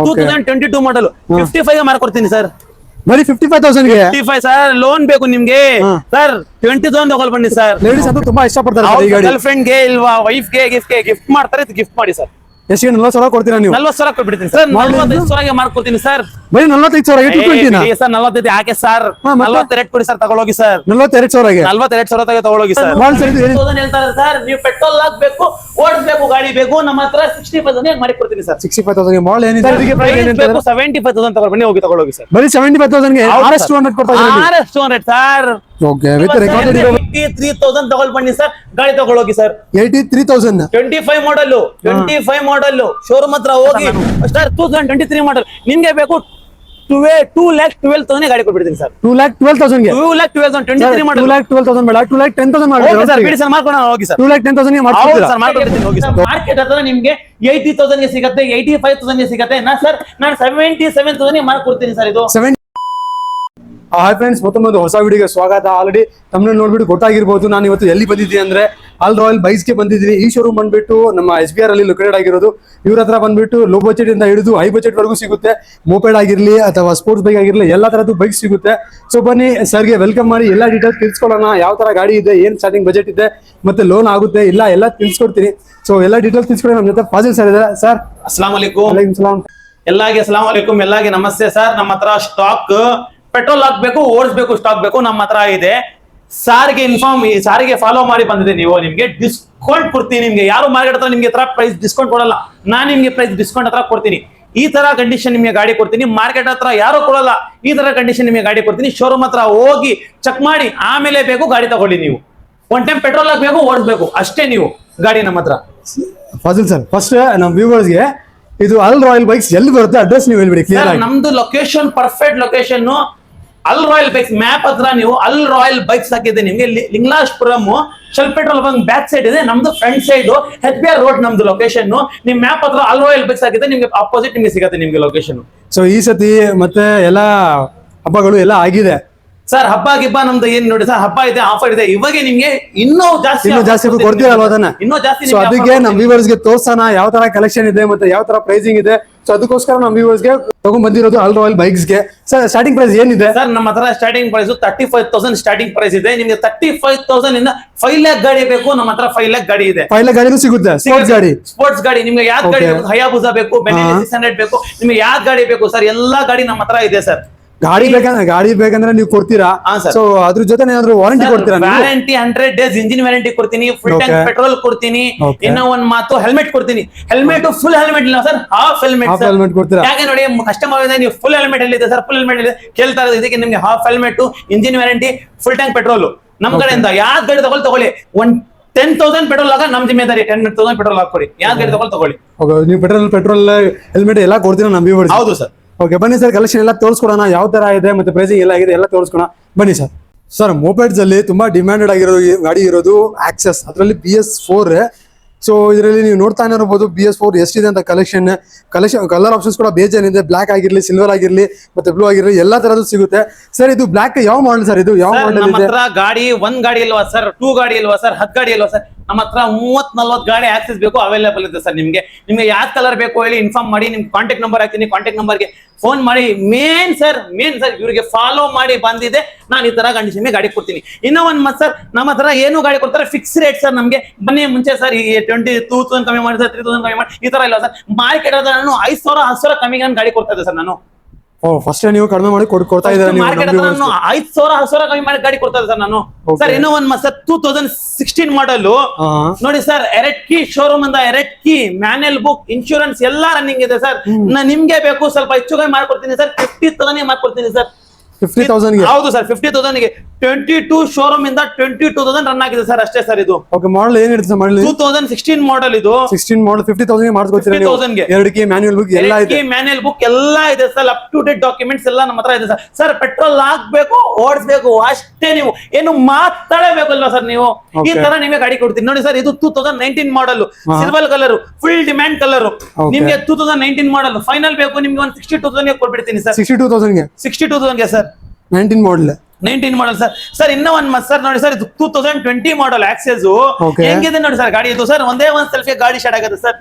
2022 ಮಾಡಲ್ 55 ಮಾಡ್ಕೊಡ್ತೀನಿ ಸರ್. ಬರೀ 55,000 ಗೆ 55 ಸರ್. ಲೋನ್ ಬೇಕು ನಿಮ್ಗೆ ಸರ್? 20,000 ತಗೊಳ್ ಬನ್ನಿ ಸರ್. ಲೇಡೀಸ್ ಅಂತೂ ತುಂಬಾ ಇಷ್ಟಪಡ್ತಾರೆ. ಗರ್ಲ್ ಫ್ರೆಂಡ್ ಗೆ ಇಲ್ವಾ ವೈಫ್ ಗೆ ಗಿಫ್ಟ್ ಮಾಡ್ತಾರೆ, ಗಿಫ್ಟ್ ಮಾಡಿ ಸರ್. ಎಷ್ಟು 40,000 ಕೊಡ್ತೀರಾ ನೀವು? 40,000 ಕೊಟ್ಬಿಡ್ತೀನಿ ಸರ್. 45,000 ಮಾಡ್ಕೊಡ್ತೀನಿ ಸರ್. ಬರೀ 45,000 ಸರ್. 45 ಯಾಕೆ ಸರ್? 42 ಕೊಡಿ ಸರ್, ತಗೊಳೋಗಿ ಸರ್. 42,000 42,000 ತಗೊಳೋಗಿ ಸರ್. ಹೇಳ್ತಾರೆ ಸರ್, ನೀವು ಪೆಟ್ರೋಲ್ ಹಾಕ್ಬೇಕು, ಓಡಿಸ್ಬೇಕು, ಗಾಡಿ ಬೇಕು, ನಮ್ಮ ಹತ್ರ 65,000 ಮಾಡಿ ಕೊಡ್ತೀನಿ ಸರ್. 65,000 ಮಾಡಲ್ ಏನಿದೆ? 75,000 ತಗೊಳ್ಳಿ ಬನ್ನಿ, ಹೋಗಿ ತಗೊಳೋಗಿ ಸರ್. ಬರೀ 75,000 ಗೆ RS 200 ಕೊಡ್ತಾ ಇದ್ದೀರಾ? RS 200 sir. Okay, with recorded 83,000 ತಗೊಳ್ ಬನ್ನಿ ಸರ್, ಗಾಡಿ ತಗೊಳೋಗಿ ಸರ್. 83,000 25 ಮಾಡಲ್ ಶೋರೂಮ್ ಹತ್ರ ಹೋಗಿ ಸರ್. 2023 ಮಾಡಲ್ ನಿಮ್ಗೆ ಬೇಕು 2,12,000 ಗಾಡಿ ಕೊಟ್ಬಿಡ್ತೀನಿ ಸರ್. 2,12,000 ಗೆ 2,12,000 23 ಮಾಡಲ್. 2,12,000 ಬೇಡ, 2,10,000 ಮಾಡಿ ಸರ್. ಬಿಡಿ ಸರ್, ಮಾಡ್ಕೊಂಡು ಹೋಗಿ ಸರ್. 2,10,000 ಗೆ ಮಾಡ್ಕೊಡ್ತೀರಾ? ಸರ್, ಮಾಡ್ಕೊಡ್ತೀನಿ ಹೋಗಿ ಸರ್. ಮಾರ್ಕೆಟ್ ಹತ್ರ ನಿಮ್ಗೆ 80,000 ಗೆ ಸಿಗುತ್ತೆ, 85,000 ಗೆ ಸಿಗುತ್ತೆ. ಸರ್ ನಾನು 77,000 ಗೆ ಮಾಡ್ಕೊಡ್ತೀನಿ ಸರ್. ಇದು ಹಾಯ್ ಫ್ರೆಂಡ್ಸ್, ಮತ್ತೊಂದು ಹೊಸ ವಿಡಿಯೋಗೆ ಸ್ವಾಗತ. ಆಲ್ರೆಡಿ ತಮ್ಮನ್ನ ನೋಡ್ಬಿಟ್ಟು ಗೊತ್ತಾಗಿರ್ಬೋದು ನಾನು ಇವತ್ತು ಎಲ್ಲಿ ಬಂದಿದ್ದೀನಿ ಅಂದ್ರೆ ಆಲ್ ರಾಯಲ್ ಬೈಕ್ಸ್ ಗೆ ಬಂದಿದ್ದೀನಿ. ಈ ಶೋರೂಮ್ ಬಂದ್ಬಿಟ್ಟು ನಮ್ಮ SBR ಅಲ್ಲಿ ಲೊಕೇಟೆಡ್ ಆಗಿರೋದು. ಇವ್ರ ಹತ್ರ ಬಂದ್ಬಿಟ್ಟು ಲೋ ಬಜೆಟ್ ಇಂದ ಹಿಡಿದು ಹೈ ಬಜೆಟ್ ವರೆಗೂ ಸಿಗುತ್ತೆ. ಮೋಪೆಡ್ ಆಗಿರ್ಲಿ ಅಥವಾ ಸ್ಪೋರ್ಟ್ಸ್ ಬೈಕ್ ಆಗಿರ್ಲಿ ಎಲ್ಲಾ ತರದ್ದು ಬೈಕ್ ಸಿಗುತ್ತೆ. ಸೊ ಬನ್ನಿ ಸರ್ಗೆ ವೆಲ್ಕಮ್ ಮಾಡಿ ಎಲ್ಲಾ ಡೀಟೇಲ್ಸ್ ತಿಳ್ಸ್ಕೊಳ್ಳೋಣ. ಯಾವ ತರ ಗಾಡಿ ಇದೆ, ಏನ್ ಸ್ಟಾರ್ಟಿಂಗ್ ಬಜೆಟ್ ಇದೆ, ಮತ್ತೆ ಲೋನ್ ಆಗುತ್ತೆ ಇಲ್ಲ ಎಲ್ಲ ತಿಳ್ಸ್ಕೊಡ್ತೀನಿ. ಸೊ ಎಲ್ಲಾ ಡೀಟೇಲ್ಸ್ ತಿಳ್ಸ್ಕೊಳ್ಳಿ. ನಮ್ಮ ಜೊತೆ ಫಾಜಿಲ್ ಸರ್ ಇದ್ದಾರೆ. ಸರ್ ಅಸ್ಸಲಾಂ ವಲೈಕುಮ್. ವಲೈಕುಮ್ ಸಲಾಂ. ಎಲ್ಲಾಗೆ ಅಸ್ಸಲಾಂ ವಲೈಕುಮ್, ಎಲ್ಲಾಗೆ ನಮಸ್ತೆ ಸರ್. ನಮ್ಮ ಹತ್ರ ಸ್ಟಾಕ್ ಪೆಟ್ರೋಲ್ ಹಾಕ್ಬೇಕು, ಓಡಿಸ್ಬೇಕು, ಸ್ಟಾಕ್ ಬೇಕು, ನಮ್ಮ ಹತ್ರ ಇದೆ. ಸಾರಿಗೆ ಸಾರಿಗೆ ಫಾಲೋ ಮಾಡಿ ಬಂದಿದೆ ನೀವು. ನಿಮ್ಗೆ ಡಿಸ್ಕೌಂಟ್ ಕೊಡ್ತೀನಿ. ನಿಮ್ಗೆ ಯಾರು ಮಾರ್ಕೆಟ್ ಹತ್ರ ನಿಮ್ಗೆ ಪ್ರೈಸ್ ಡಿಸ್ಕೌಂಟ್ ಕೊಡಲ್ಲ, ನಾನು ನಿಮ್ಗೆ ಪ್ರೈಸ್ ಡಿಸ್ಕೌಂಟ್ ಹತ್ರ ಕೊಡ್ತೀನಿ. ಈ ತರ ಕಂಡೀಷನ್ ನಿಮ್ಗೆ ಗಾಡಿ ಕೊಡ್ತೀನಿ. ಮಾರ್ಕೆಟ್ ಹತ್ರ ಯಾರು ಕೊಡಲ್ಲ, ಈ ತರ ಕಂಡೀಷನ್ ನಿಮ್ಗೆ ಗಾಡಿ ಕೊಡ್ತೀನಿ. ಶೋರೂಮ್ ಹತ್ರ ಹೋಗಿ ಚೆಕ್ ಮಾಡಿ ಆಮೇಲೆ ಬೇಕು ಗಾಡಿ ತಗೊಳ್ಳಿ. ನೀವು ಒನ್ ಟೈಮ್ ಪೆಟ್ರೋಲ್ ಹಾಕ್ಬೇಕು, ಓಡಿಸ್ಬೇಕು ಅಷ್ಟೇ ನೀವು ಗಾಡಿ ನಮ್ಮ ಹತ್ರ. ಫಾಜಿಲ್ ಸರ್, ಫಸ್ಟ್ ನಮ್ಮ ವ್ಯೂವರ್ಸ್ ಗೆ ಇದು ಆಲ್ ರಾಯಲ್ ಬೈಕ್ಸ್ ಎಲ್ಲಿ ಬರುತ್ತೆ ಅಡ್ರೆಸ್ ನೀವು ಹೇಳ್ಬಿಡಿ ಕ್ಲಿಯರ್ ಆಗಿ. ನಮ್ದು location perfect location all royal bikes map ಹತ್ರ ನೀವು ಅಲ್ ರಾಯಲ್ ಬೈಕ್ಸ್ ಹಾಕಿದೆ ನಿಮ್ಗೆ. Lingrajpuram shell petrol bunk back side ಇದೆ, ನಮ್ದು ಫ್ರಂಟ್ ಸೈಡ್ SBR ರೋಡ್ ನಮ್ದು ಲೊಕೇಶನ್. ನಿಮ್ ಮ್ಯಾಪ್ ಹತ್ರ ಅಲ್ ರಾಯಲ್ ಬೈಕ್ಸ್ ಹಾಕಿದೆ, ನಿಮ್ಗೆ ಅಪೋಸಿಟ್ ನಿಮ್ಗೆ ಸಿಗುತ್ತೆ ನಿಮ್ಗೆ ಲೊಕೇಶನ್. ಸೊ ಈ ಸತಿ ಮತ್ತೆ ಎಲ್ಲಾ ಹಬ್ಬಗಳು ಎಲ್ಲ ಆಗಿದೆ ಸರ್. ಹಬ್ಬ ಗಿಬ್ಬ ನಮ್ದು ಏನ್ ನೋಡಿ ಸರ್, ಹಬ್ಬ ಇದೆ, ಆಫರ್ ಇದೆ. ಇವಾಗ ನಿಮ್ಗೆ ಇನ್ನೂ ಜಾಸ್ತಿ ಕೊಡ್ತೀರಲ್ವ ಅದನ್ನ? ಇನ್ನೂ ಜಾಸ್ತಿ. ಸೊ ಅದಕ್ಕೆ ನಮ್ ವ್ಯೂವರ್ಸ್ ಗೆ ತೋರ್ಸೋಣ ಯಾವ ತರ ಕಲೆಕ್ಷನ್ ಇದೆ ಮತ್ತೆ ಯಾವ ತರ ಪ್ರೈಸಿಂಗ್ ಇದೆ. ಸೊ ಅದಕ್ಕೋಸ್ಕರ ನಮ್ ವ್ಯೂವರ್ಸ್ ಗೆ ತಗೊಂಡ್ ಬಂದಿರೋದು ಆಲ್ ರಾಯಲ್ ಬೈಕ್ಸ್ ಗೆ. ಸರ್ ಸ್ಟಾರ್ಟಿಂಗ್ ಪ್ರೈಸ್ ಏನಿದೆ? ಸರ್ ನಮ್ಮ ಹತ್ರ ಸ್ಟಾರ್ಟಿಂಗ್ ಪ್ರೈಸ್ 35,000 ಸ್ಟಾರ್ಟಿಂಗ್ ಪ್ರೈಸ್ ಇದೆ. ನಿಮ್ಗೆ 35,000 ಇಂದ 5 lakh ಗಾಡಿ ಬೇಕು, ನಮ್ಮ ಹತ್ರ 5 lakh ಗಾಡಿ ಇದೆ. 5 lakh ಗಾಡಿನೂ ಸಿಗುತ್ತೆ. ಸ್ಪೋರ್ಟ್ಸ್ ಗಾಡಿ ನಿಮ್ಗೆ ಯಾವ್ದು ಗಾಡಿ ಬೇಕು? ಹಯಾಬುಸಾ ಬೇಕು, ಬೆನೆಲಿ 600 ಬೇಕು, ನಿಮ್ಗೆ ಯಾವ್ದು ಗಾಡಿ ಬೇಕು ಸರ್? ಎಲ್ಲಾ ಗಾಡಿ ನಮ್ಮ ಹತ್ರ ಇದೆ ಸರ್. ಗಾಡಿ ಬೇಕಂದ್ರೆ ನೀವು ಕೊಡ್ತೀರಾ? ಸೊ ಅದ್ರ ಜೊತೆ ಏನಾದ್ರು ವಾರಂಟಿ ಕೊಡ್ತೀರಾ? ವ್ಯಾರಂಟಿ 100 days ಇಂಜಿನ್ ವ್ಯಾರಂಟಿ ಕೊಡ್ತೀನಿ, ಫುಲ್ ಟ್ಯಾಂಕ್ ಪೆಟ್ರೋಲ್ ಕೊಡ್ತೀನಿ. ಇನ್ನೂ ಒಂದ್ ಮಾತು, ಹೆಲ್ಮೆಟ್ ಕೊಡ್ತೀನಿ. ಹೆಲ್ಮೆಟ್ ಫುಲ್ ಹೆಲ್ಮೆಟ್ ಇಲ್ಲ ಸರ್, ಹಾಫ್ ಹೆಲ್ಮೆಟ್ ಕೊಡ್ತೀರಾ? ಯಾಕೆ ನೋಡಿ ಕಸ್ಟಮರ್ ಇದೆ, ನೀವು ಫುಲ್ ಹೆಲ್ಮೆಟ್ ಎಲ್ಲಿದೆ ಸರ್? ಫುಲ್ ಹೆಲ್ಮೆಟ್ ಇದೆ ಕೇಳ್ತಾ ಇರೋದು. ಇದಕ್ಕೆ ನಿಮ್ಗೆ half helmet, engine warranty, full tank petrol ನಮ್ ಕಡೆಯಿಂದ. ಯಾವ್ದು ಗಾಡಿ ತಗೊಳ್ಳಿ 10,000 ಪೆಟ್ರೋಲ್ ಆಗ ನಮ್ ಜಿಮ್ಮೆದಾರಿ. 10,000 ಪೆಟ್ರೋಲ್ ಹಾಕೊಡಿ, ಯಾವ್ದು ಗಾಡಿ ತಗೊಳ್ಳಿ. ನೀವು ಪೆಟ್ರೋಲ್ ಹೆಲ್ಮೆಟ್ ಎಲ್ಲ ಕೊಡ್ತೀರಾ ನಮ್ ವ್ಯೂವರ್ಸ್? ಹೌದು ಸರ್. ಓಕೆ ಬನ್ನಿ ಸರ್, ಕಲೆಕ್ಷನ್ ಎಲ್ಲ ತೋರಿಸ್ಕೊಡೋಣ. ಯಾವ ತರ ಇದೆ ಮತ್ತೆ ಪ್ರೈಸಿಂಗ್ ಎಲ್ಲ ಆಗಿದೆ ಎಲ್ಲ ತೋರಿಸ್ಕೊಣ ಬನ್ನಿ ಸರ್. ಸರ್ ಮೋಪೆಡ್ಸ್ ಅಲ್ಲಿ ತುಂಬಾ ಡಿಮ್ಯಾಂಡೆಡ್ ಆಗಿರೋ ಗಾಡಿ ಇರೋದು ಆಕ್ಸೆಸ್, ಅದರಲ್ಲಿ BS4. ಸೊ ಇದರಲ್ಲಿ ನೀವು ನೋಡ್ತಾನೆ ಇರಬಹುದು BS4 ಎಷ್ಟಿದೆ ಅಂತ ಕಲೆಕ್ಷನ್. ಕಲರ್ ಆಪ್ಷನ್ಸ್ ಕೂಡ ಬೇಜಾನಿದೆ. ಬ್ಲಾಕ್ ಆಗಿರ್ಲಿ, ಸಿಲ್ವರ್ ಆಗಿರ್ಲಿ, ಮತ್ತೆ ಬ್ಲೂ ಆಗಿರ್ಲಿ ಎಲ್ಲಾ ತರದ್ದು ಸಿಗುತ್ತೆ. ಸರ್ ಇದು ಬ್ಲಾಕ್ ಯಾವ ಮಾಡಲ್ ಸರ್? ಇದು ಯಾವ ಮಾಡಲ್ ಇದೆ? ಗಾಡಿ ಒಂದ್ ಗಾಡಿ ಇಲ್ವಾ ಸರ್? 2 ಗಾಡಿ ಇಲ್ವಾ ಸರ್? 10 ಗಾಡಿ ಇಲ್ವಾ ಸರ್? ನಮ್ಮ ಹತ್ರ 30-40 ಗಾಡಿ ಆಕ್ಸೆಸ್ ಬೇಕು, ಅವೈಲೇಬಲ್ ಇದೆ ಸರ್. ನಿಮ್ಗೆ ಯಾವ್ದು ಕಲರ್ ಬೇಕು ಹೇಳಿ ಇನ್ಫಾರ್ಮ್ ಮಾಡಿ. ನಿಮ್ ಕಾಂಟ್ಯಾಕ್ಟ್ ನಂಬರ್ ಹಾಕ್ತೀನಿ, ಕಾಂಟ್ಯಾಕ್ಟ್ ನಂಬರ್ಗೆ ಫೋನ್ ಮಾಡಿ. ಮೇನ್ ಸರ್ ಇವ್ರಿಗೆ ಫಾಲೋ ಮಾಡಿ ಬಂದಿದೆ, ನಾನು ಈ ತರ ಕಂಡೀಷನ್ ಗಾಡಿ ಕೊಡ್ತೀನಿ. ಇನ್ನೂ ಒಂದ್ ಮತ್ ಸರ್, ನಮ್ಮ ಹತ್ರ ಏನು ಗಾಡಿ ಕೊಡ್ತಾರೆ ಫಿಕ್ಸ್ ರೇಟ್ ಸರ್. ನಮ್ಗೆ ಬನ್ನಿ ಮುಂಚೆ ಸರ್ ಈ 22,000 ಕಮ್ಮಿ ಮಾಡಿ ಸರ್, 3,000 ಕಮ್ಮಿ ಮಾಡಿ, ಈ ತರ ಇಲ್ಲ ಸರ್. ಮಾರ್ಕೆಟ್ ಆದ್ರೆ ನಾನು 5,000 10,000 ಕಮ್ಮಿ ಕಡಿಮೆ ಕೊಡ್ತಾ ಇದ್ದೆ ಸರ್ ನಾನು. ಫಸ್ಟ್ ನೀವು ಕಡಿಮೆ ಮಾಡಿ ಕೊಡ್ತಾ ಇದ್ದಾರೆ. ಮಾರ್ಕೆಟ್ ಹತ್ರ ನಾನು 5,000 10,000 ಕಮ್ಮಿ ಮಾಡಿ ಗಾಡಿ ಕೊಡ್ತಾ ಇದ್ದೆ ಸರ್ ನಾನು. ಸರ್ ಇನ್ನೂ ಒಂದ್ ಮತ್ ಸರ್ 2016 ಮಾಡಲ್ ನೋಡಿ ಸರ್. ಎರಡ್ಕಿ ಶೋರೂಮ್ ಇಂದ ಎರಡ್ಕಿ ಮ್ಯಾನ್ಯಲ್ ಬುಕ್, ಇನ್ಶೂರೆನ್ಸ್ ಎಲ್ಲಾ ರನ್ನಿಂಗ್ ಇದೆ ಸರ್. ನಿಮ್ಗೆ ಬೇಕು ಸ್ವಲ್ಪ ಹೆಚ್ಚು ಕಮ್ಮಿ ಮಾಡ್ಕೊಡ್ತೀನಿ ಸರ್. 50,000 ಮಾಡ್ಕೊಡ್ತೀನಿ ಸರ್. 50,000 ಗೆ? ಹೌದು ಸರ್, 50,000 ಗೆ. 22 ಶೋರೂಮ್ ಇಂದ 22,000 ರನ್ ಆಗಿದೆ ಸರ್ ಅಷ್ಟೇ ಸರ್. ಇದು ಓಕೆ ಮಾಡಲ್ ಏನಿರುತ್ತೆ ಸರ್? ಮಾಡಲ್ 2016 ಮಾಡಲ್. ಇದು 16 ಮಾಡಲ್ 50,000 ಗೆ ಮಾಡ್ಕೊಡ್ತೀರಾ ನೀವು? 50,000 ಗೆ ಎರಡಕ್ಕೆ ಮ್ಯಾನ್ಯುಯಲ್ ಬುಕ್ ಎಲ್ಲ ಇದೆ. ಮ್ಯಾನ್ಯಲ್ ಬುಕ್ ಎಲ್ಲ ಇದೆ sir. Up to date documents ಎಲ್ಲ ನಮ್ಮ ಹತ್ರ ಇದೆ ಸರ್. ಸರ್ ಪೆಟ್ರೋಲ್ ಹಾಕ್ಬೇಕು, ಓಡಿಸ್ಬೇಕು ಅಷ್ಟೇ. ನೀವು ಏನು ಮಾತಾಡಬೇಕಲ್ವಾ ಸರ್? ನೀವು ಈ ತರ ನಿಮಗೆ ಗಾಡಿ ಕೊಡ್ತೀನಿ ನೋಡಿ ಸರ್. ಇದು 2019 model, silver colour, full demand colour. ನಿಮ್ಗೆ 2019 ಮಾಡಲ್ ಫೈನಲ್ ಬೇಕು, ನಿಮ್ಗೆ 62,000 ಗೆ ಕೊಟ್ಬಿಡ್ತೀನಿ ಸರ್. 62,000 ಗೆ ಸರ್. 19 model sir. ಸರ್ ಇನ್ನೂ ಒಂದ್ ಮತ್ ಸರ್ ನೋಡಿ ಸರ್, ಇದು 2020 ಮಾಡಲ್ ಆಕ್ಸೆಸ್. ಹೆಂಗಿದೆ ನೋಡಿ ಸರ್ ಗಾಡಿ ಇದು ಸರ್. ಒಂದೇ ಒಂದ್ ಸೆಲ್ಫಿ ಗಾಡಿ ಸ್ಟಾರ್ಟ್ ಆಗುತ್ತೆ ಸರ್.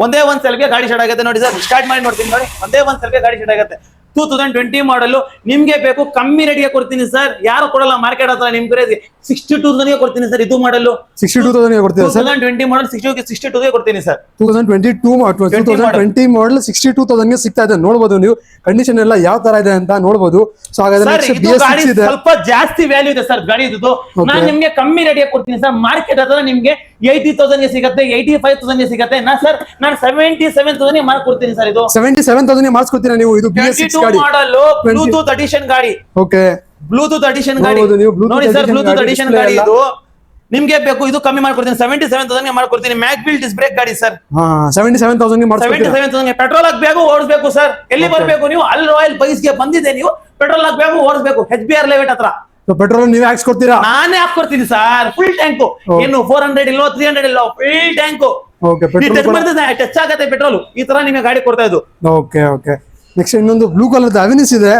ಒಂದೇ ಒಂದ್ ಸೆಲ್ಗೆ ಗಾಡಿ ಸ್ಟಾರ್ಟ್ ಆಗುತ್ತೆ ನೋಡಿ ಸರ್. ಸ್ಟಾರ್ಟ್ ಮಾಡಿ ನೋಡ್ತೀನಿ ನೋಡಿ, ಒಂದೇ ಒಂದ್ ಸೆಲ್ಗೆ ಗಾಡಿ ಸ್ಟಾರ್ಟ್ ಆಗುತ್ತೆ. 2020 ಮಾಡಲು ನಿಮ್ಗೆ ಬೇಕು ಕಮ್ಮಿ ರೇಟ್ಗೆ ಕೊಡ್ತೀನಿ ಸರ್. ಯಾರು ಕೊಡಲ್ಲ ಮಾರ್ಕೆಟ್ ಹತ್ರ. ನಿಮ್ ಕಡೆ 62,000 ಕೊಡ್ತೀನಿ ಸರ್. ಇದು ಮಾಡಲು 62,000 ಕೊಡ್ತೀರಾ ಸರ್? 2020 ಮಾಡಲ್ 62 ಕೊಡ್ತೀನಿ ಸರ್. 2020 ಮಾಡಲ್ 62,000 ಸಿಗ್ತಾ ಇದೆ. ನೋಡಬಹುದು ನೀವು ಕಂಡೀಷನ್ ಎಲ್ಲ ಯಾವ ತರ ಇದೆ ಅಂತ ನೋಡಬಹುದು. ಸೊ ಹಾಗಾದ್ರೆ ಸರ್ next ಇದು BS6 ಗಾಡಿ ಇದೆ. ಸ್ವಲ್ಪ ಜಾಸ್ತಿ ವ್ಯಾಲ್ಯೂ ಇದೆ ಸರ್ ಗಾಡಿ ಇದು. ನಾನು ನಿಮ್ಗೆ ಕಮ್ಮಿ ರೇಟ್ಗೆ ಕೊಡ್ತೀನಿ ಸರ್. ಮಾರ್ಕೆಟ್ ಹತ್ರ ನಿಮ್ಗೆ 80,000 ಗೆ ಸಿಗುತ್ತೆ, 85,000 ಗೆ ಸಿಗುತ್ತೆ. ಸರ್ 77,000 ಗೆ ಮಾಡ್ಕೊಡ್ತೀನಿ ಸರ್. ಇದು 77,000 ಮಾಡಿಸ್ಕೊಡ್ತೀರಾ ನೀವು? ಇದು BS6 ಗಾಡಿ ಮಾಡಲ್ ಬ್ಲೂಟೂತ್ ಅಡಿಷನ್ ಗಾಡಿ. ಓಕೆ, ಬ್ಲೂಟೂತ್ ಅಡಿಷನ್ ಗಾಡಿ ನೋಡ್ಬೋದು ನೀವು, Bluetooth ನೋಡಿ ಸರ್. edition ಬ್ಲೂಟೂತ್ ಗಾಡಿ, ಅಡಿಷನ್ display ಗಾಡಿ ಎಲ್ಲ. ಇದು ನಿಮ್ಗೆ ಬೇಕು, ಇದು ಕಮ್ಮಿ ಮಾಡ್ಕೊಡ್ತೀನಿ. 77,000 ಗೆ ಮಾಡ್ಕೊಡ್ತೀನಿ. ಮ್ಯಾಗ್ವಿಲ್ ಡಿಸ್ಕ್ ಬ್ರೇಕ್ ಗಾಡಿ ಸರ್. 77,000 ಮಾಡಿಸ್ಕೊಡ್ತೀರಾ? 77,000 ಪೆಟ್ರೋಲ್ ಹಾಕ್ಬೇಕು, ಓಡಿಸ್ಬೇಕು ಸರ್. ಎಲ್ಲಿ ಬರ್ಬೇಕು ನೀವು? ಅಲ್ ರಾಯಲ್ ಬೈಸ್ ಗೆ ಬಂದಿದೆ ನೀವು. ಪೆಟ್ರೋಲ್ ಹಾಕ್ಬೇಕು, ಓಡಿಸ್ಬೇಕು. HBR ಲೆವೆಟ್ ಹತ್ರ ಪೆಟ್ರೋಲ್ ನೀವೇ ಹಾಕ್ಸ್ಕೊಡ್ತೀರಾ? ನಾನೇ ಹಾಕೊಡ್ತೀನಿ ಸರ್. Full tank. ಏನು 400 ಇಲ್ಲೋ 300 ಇಲ್ಲೋ, full tank. Okay, petrol touch ಆಗತ್ತೆ ಪೆಟ್ರೋಲ್. ಈ ತರ ನಿಮಗೆ ಗಾಡಿ ಕೊಡ್ತಾ ಇದ್ದು. Okay okay. ನೆಕ್ಸ್ಟ್ ಇನ್ನೊಂದು ಬ್ಲೂ ಕಲರ್ ಅವಿನಿಸ್ ಇದೆ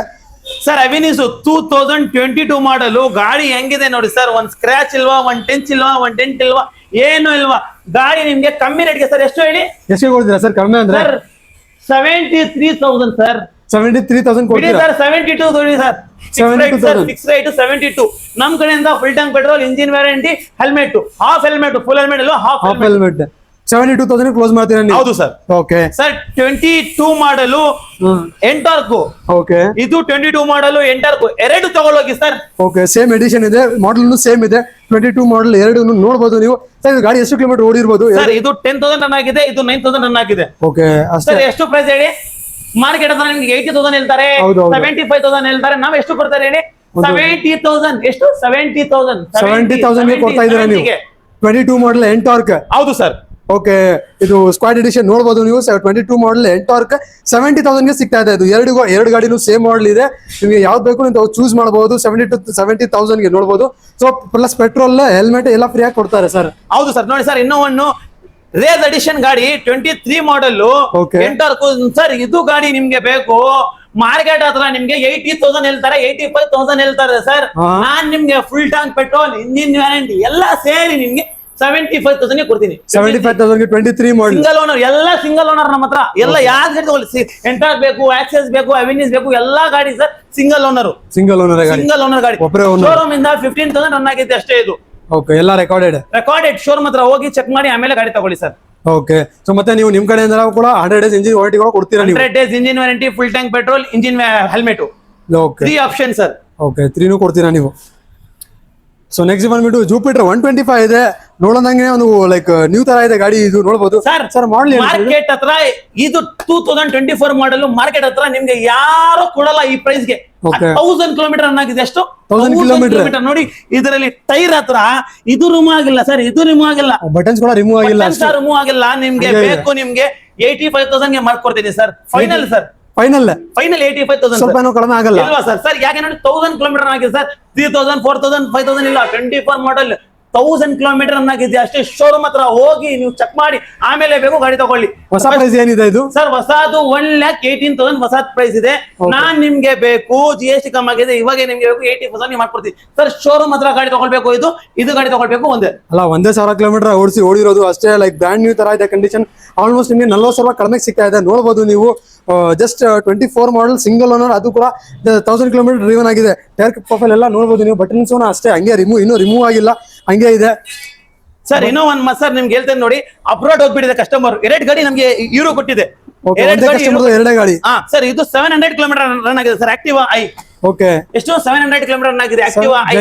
ಸರ್. ಅವಿನಿಸ್ 2022 ಮಾಡಲು ಗಾಡಿ ಹೆಂಗಿದೆ ನೋಡಿ ಸರ್. ಒಂದ್ ಸ್ಕ್ರಾಚ್ ಇಲ್ವಾ, ಒಂದ್ ಟೆಂಚ್ ಇಲ್ವಾ, ಒಂದ್ ಡೆಂಟ್ ಇಲ್ವಾ, ಏನು ಇಲ್ವಾ. ಗಾಡಿ ನಿಮ್ಗೆ ಕಮ್ಮಿ ರೇಟ್ಗೆ ಸರ್. ಎಷ್ಟು ಹೇಳಿ? ಎಷ್ಟು ಕೊಡ್ತೀರಾ ಸರ್ ಕಮ್ಮಿ ಅಂದ್ರೆ? Sir 73,000 sir. 73,000 ಕೊಡ್ತೀರಾ ಸರ್? 72 ನೋಡಿ ಸರ್. 72,000. Fix right 72. ನಮ್ ಕಡೆಯಿಂದ full tank petrol, engine warranty, helmet, half helmet, full helmet ಇಲ್ಲ, ಹಾಫ್ ಹೆಲ್ಮೆಟ್. 72,000 ಕ್ಲೋಸ್ ಮಾಡ್ತೀರಾ ನೀವು? ಹೌದು ಸರ್. ಓಕೆ ಸರ್ 22 ಮಾಡಲು ಎಂಟಾರ್ಕ್. ಓಕೆ, ಇದು 22 ಮಾಡಲು ಎಂಟಾರ್ಕ್. ಎರಡು ತಗೊಳ್ಳೋಗಿ ಸರ್. ಓಕೆ, ಸೇಮ್ ಎಡಿಷನ್ ಇದೆ, ಮಾಡಲ್ ಸೇಮ್ ಇದೆ. 22 ಮಾಡಲ್ ಎರಡು ನೋಡಬಹುದು ನೀವು. ಸರ್ ಇದು ಗಾಡಿ ಎಷ್ಟು ಕಿಲೋಮೀಟರ್ ಓಡಿರ್ಬೋದು? ಸರ್ ಇದು 10,000 ರನ್ ಆಗಿದೆ, ಇದು 9,000 ರನ್ ಆಗಿದೆ. ಓಕೆ, ಅಷ್ಟೇ. ಸರ್ ಎಷ್ಟು ಪ್ರೈಸ್ ಹೇಳಿ? ಮಾರ್ಕೆಟ್ ಹತ್ರ ನಿಮ್ಗೆ 80,000 ಹೇಳ್ತಾರೆ, ಹೌದು, ಹೌದು. 75,000 ಹೇಳ್ತಾರೆ. ನಾವ್ ಎಷ್ಟು ಕೊಡ್ತಾರೆ ಹೇಳಿ? 70,000. ಎಷ್ಟು? 70,000 70,000 ಕೊಡ್ತಾ ಇದ್ದೀರಾ ನೀವು? 22 ಮಾಡಲ್ ಎಂಟಾರ್ಕ್. ಹೌದು ಸರ್. ಓಕೆ, ಇದು ಸ್ಕ್ವಾಡ್ ಎಡಿಷನ್ ನೋಡಬಹುದು ನೀವು. 22 ಮಾಡಲ್ ಎಂಟಾರ್ಕ್ 70,000 ಗೆ ಸಿಗ್ತಾ ಇದೆ. ಇದು ಎರಡು ಗಾಡಿನೂ ಸೇಮ್ ಮಾಡಲ್ ಇದೆ. ನಿಮಗೆ ಯಾವ್ದು ಬೇಕು ನೀವು ಚೂಸ್ ಮಾಡಬಹುದು. 70,000 ಗೆ ನೋಡಬಹುದು. ಸೊ ಪ್ಲಸ್ ಪೆಟ್ರೋಲ್, ಹೆಲ್ಮೆಟ್ ಎಲ್ಲ ಫ್ರೀ ಆಗಿ ಕೊಡ್ತಾರೆ ಸರ್. ಹೌದು ಸರ್. ನೋಡಿ ಸರ್, ಇನ್ನೂ ಒಂದು ರೇಸ್ ಅಡಿಷನ್ ಗಾಡಿ 23 ಮಾಡಲ್ Okay. ಎಂಟಾರ್ಕ್ ಸರ್. ಇದು ಗಾಡಿ ನಿಮ್ಗೆ ಬೇಕು. ಮಾರ್ಕೆಟ್ ಹತ್ರ ನಿಮ್ಗೆ 80,000 ಹೇಳ್ತಾರೆ, 85,000 ಹೇಳ್ತಾರೆ ಸರ್. ನಾನ್ ನಿಮ್ಗೆ full tank petrol, engine warranty ಎಲ್ಲ ಸೇರಿ ನಿಮ್ಗೆ 75,000 ಗೆ ಕೊಡ್ತೀನಿ. 75,000 ಗೆ 23 ಮಾಡಲ್ ಸಿಂಗಲ್ ಓನರ್. ಎಲ್ಲ ಸಿಂಗಲ್ ಓನರ್ ನಮ್ಮ ಹತ್ರ. ಎಲ್ಲ ಯಾವ್ದು ಗಾಡಿ ತಗೊಳ್ಳಿ. ಎಂಟಾರ್ಕ್ ಬೇಕು, ಆಕ್ಸೆಸ್ ಬೇಕು, ಅವಿನಿಸ್ ಬೇಕು, ಎಲ್ಲಾ ಗಾಡಿ sir single owner. Single owner ಗಾಡಿ. ಸಿಂಗಲ್ ಓನರ್ ಗಾಡಿ. ಒಬ್ಬರೇ owner. ಶೋರೂಮ್ ಇಂದ 15,000 ರನ್ ಆಗಿದೆ ಅಷ್ಟೇ. ಇದು ಓಕೆ, ಎಲ್ಲ ರೆಕಾರ್ಡೆಡ್. ಶೋರೂಮ್ ಹತ್ರ ಹೋಗಿ ಚೆಕ್ ಮಾಡಿ ಆಮೇಲೆ ಗಾಡಿ ತಗೊಳ್ಳಿ ಸರ್. ಓಕೆ, ಸೊ ಮತ್ತೆ ನೀವು ನಿಮ್ ಕಡೆಯಿಂದ ಕೂಡ 100 ಡೇಸ್ ಇಂಜಿನ್ ವಾರಂಟಿ ಕೂಡ ಕೊಡ್ತೀರಾ ನೀವು? 100 days engine warranty, full tank petrol, engine helmet, okay, 3 option sir. Okay, 3 ಕೊಡ್ತೀರಾ ನೀವು? ಸೊ ನೆಕ್ಸ್ಟ್ ಬಂದ್ಬಿಟ್ಟು ಜೂಪಿಟರ್ 125 ಇದೆ. ನೋಡೋದಂಗೆ ಒಂದು ಲೈಕ್ ನ್ಯೂ ತರ ಇದೆ ಗಾಡಿ. ಇದು ನೋಡಬಹುದು ಸರ್. ಮಾಡಲಿ ಮಾರ್ಕೆಟ್ ಹತ್ರ ಇದು 2024 ಮಾಡಲು. ಮಾರ್ಕೆಟ್ ಹತ್ರ ನಿಮ್ಗೆ ಯಾರು ಕೊಡಲ್ಲ ಈ ಪ್ರೈಸ್ ಗೆ. Okay. 1000 ಕಿಲೋಮೀಟರ್ ರನ್ ಆಗಿದೆ. ಎಷ್ಟು? 1000 ಕಿಲೋಮೀಟರ್ ನೋಡಿ. ಇದರಲ್ಲಿ ಟೈರ್ ಹತ್ರ ಇದು ರಿಮೂವ್ ಆಗಿಲ್ಲ ಸರ್. ಇದು ರಿಮೂವ್ ಆಗಿಲ್ಲ. ಬಟನ್ಸ್ ಕೂಡ ರಿಮೂವ್ ಆಗಿಲ್ಲ ಅಷ್ಟೇ. ರಿಮೂವ್ ಆಗಿಲ್ಲ. ನಿಮ್ಗೆ ಬೇಕು, ನಿಮ್ಗೆ 85,000 ಗೆ ಮಾಡ್ಕೊಡ್ತೀನಿ ಸರ್. Final sir. ಫೈನಲ್ 85,000. ಸ್ವಲ್ಪ ಕಡಿಮೆ ಆಗಲ್ಲ ಇಲ್ವಾ ಸರ್? ಸರ್ ಯಾಕೆ ನೋಡಿ 1000 ಕಿಲೋಮೀಟರ್ ಆಗಿದೆ ಸರ್. 3,000, 4,000, 5,000 ಇಲ್ಲ. 24 ಮಾಡಲ್ 1000 ಕಿಲೋಮೀಟರ್ ಆಗಿದೆ ಅಷ್ಟೇ. ಶೋರೂಮ್ ಹತ್ರ ಹೋಗಿ ನೀವು ಚೆಕ್ ಮಾಡಿ ಆಮೇಲೆ ಬೇಕು ಗಾಡಿ ತಗೊಳ್ಳಿ. ಹೊಸ ಪ್ರೈಸ್ ಏನಿದೆ ಇದು ಸರ್? ಹೊಸದು 1,18,000 ಹೊಸ ಪ್ರೈಸ್ ಇದೆ. ನಾನ್ ನಿಮ್ಗೆ ಬೇಕು, GST ಕಮ್ಮಿ ಆಗಿದೆ, ಇವಾಗ ನಿಮ್ಗೆ ಬೇಕು 80,000 ಮಾಡ್ಕೊಡ್ತೀನಿ ಸರ್. ಶೋರೂಮ್ ಹತ್ರ ಗಾಡಿ ತಗೊಳ್ಬೇಕು. ಇದು ಗಾಡಿ ತಗೊಳ್ಬೇಕು ಒಂದೇ. ಅಲ್ಲ, 1,000 ಕಿಲೋಮೀಟರ್ ಓಡಿರೋದು ಅಷ್ಟೇ. ಲೈಕ್ ಬ್ರ್ಯಾಂಡ್ ನ್ಯೂ ತರ ಇದೆ ಕಂಡೀಷನ್. ಆಲ್ಮೋಸ್ಟ್ ನಿಮ್ಗೆ 40,000 ಕಡಿಮೆ ಸಿಗ್ತಾ ಇದೆ. ನೋಡಬಹುದು ನೀವು. Just 24 model single owner. ಅದು ಕೂಡ 1000 ಕಿಲೋಮೀಟರ್ ಡ್ರೈವನ್ ಆಗಿದೆ. ಟೈರ್ ಪ್ರೊಫೈಲ್ ಎಲ್ಲ ನೋಡಬಹುದು ನೀವು. ಬಟನ್ಸ್ ಅಷ್ಟೇ ಹಂಗೆ ಇನ್ನೂ ರಿಮೂವ್ ಆಗಿಲ್ಲ, ಹಂಗೆ ಇದೆ ಸರ್. ಇನ್ನೂ ಒಂದ್ ಸರ್ ನಿಮ್ಗೆ ಹೇಳ್ತೇನೆ ನೋಡಿ. ಅಪ್ರೋಡ್ ಹೋಗ್ಬಿಟ್ಟಿದೆ ಕಸ್ಟಮರ್. 2 ಗಾಡಿ ನಮ್ಗೆ ಇವರು ಕೊಟ್ಟಿದೆ. ಎರಡೇ ಗಾಡಿ. ಸರ್ ಇದು 700 ಕಿಲೋಮೀಟರ್ ರನ್ ಆಗಿದೆ ಸರ್. Activa I. ಓಕೆ, ಎಷ್ಟು? 700 ಕಿಲೋಮೀಟರ್ ರನ್ ಆಗಿದೆ ಆಕ್ಟಿವಾ ಐ.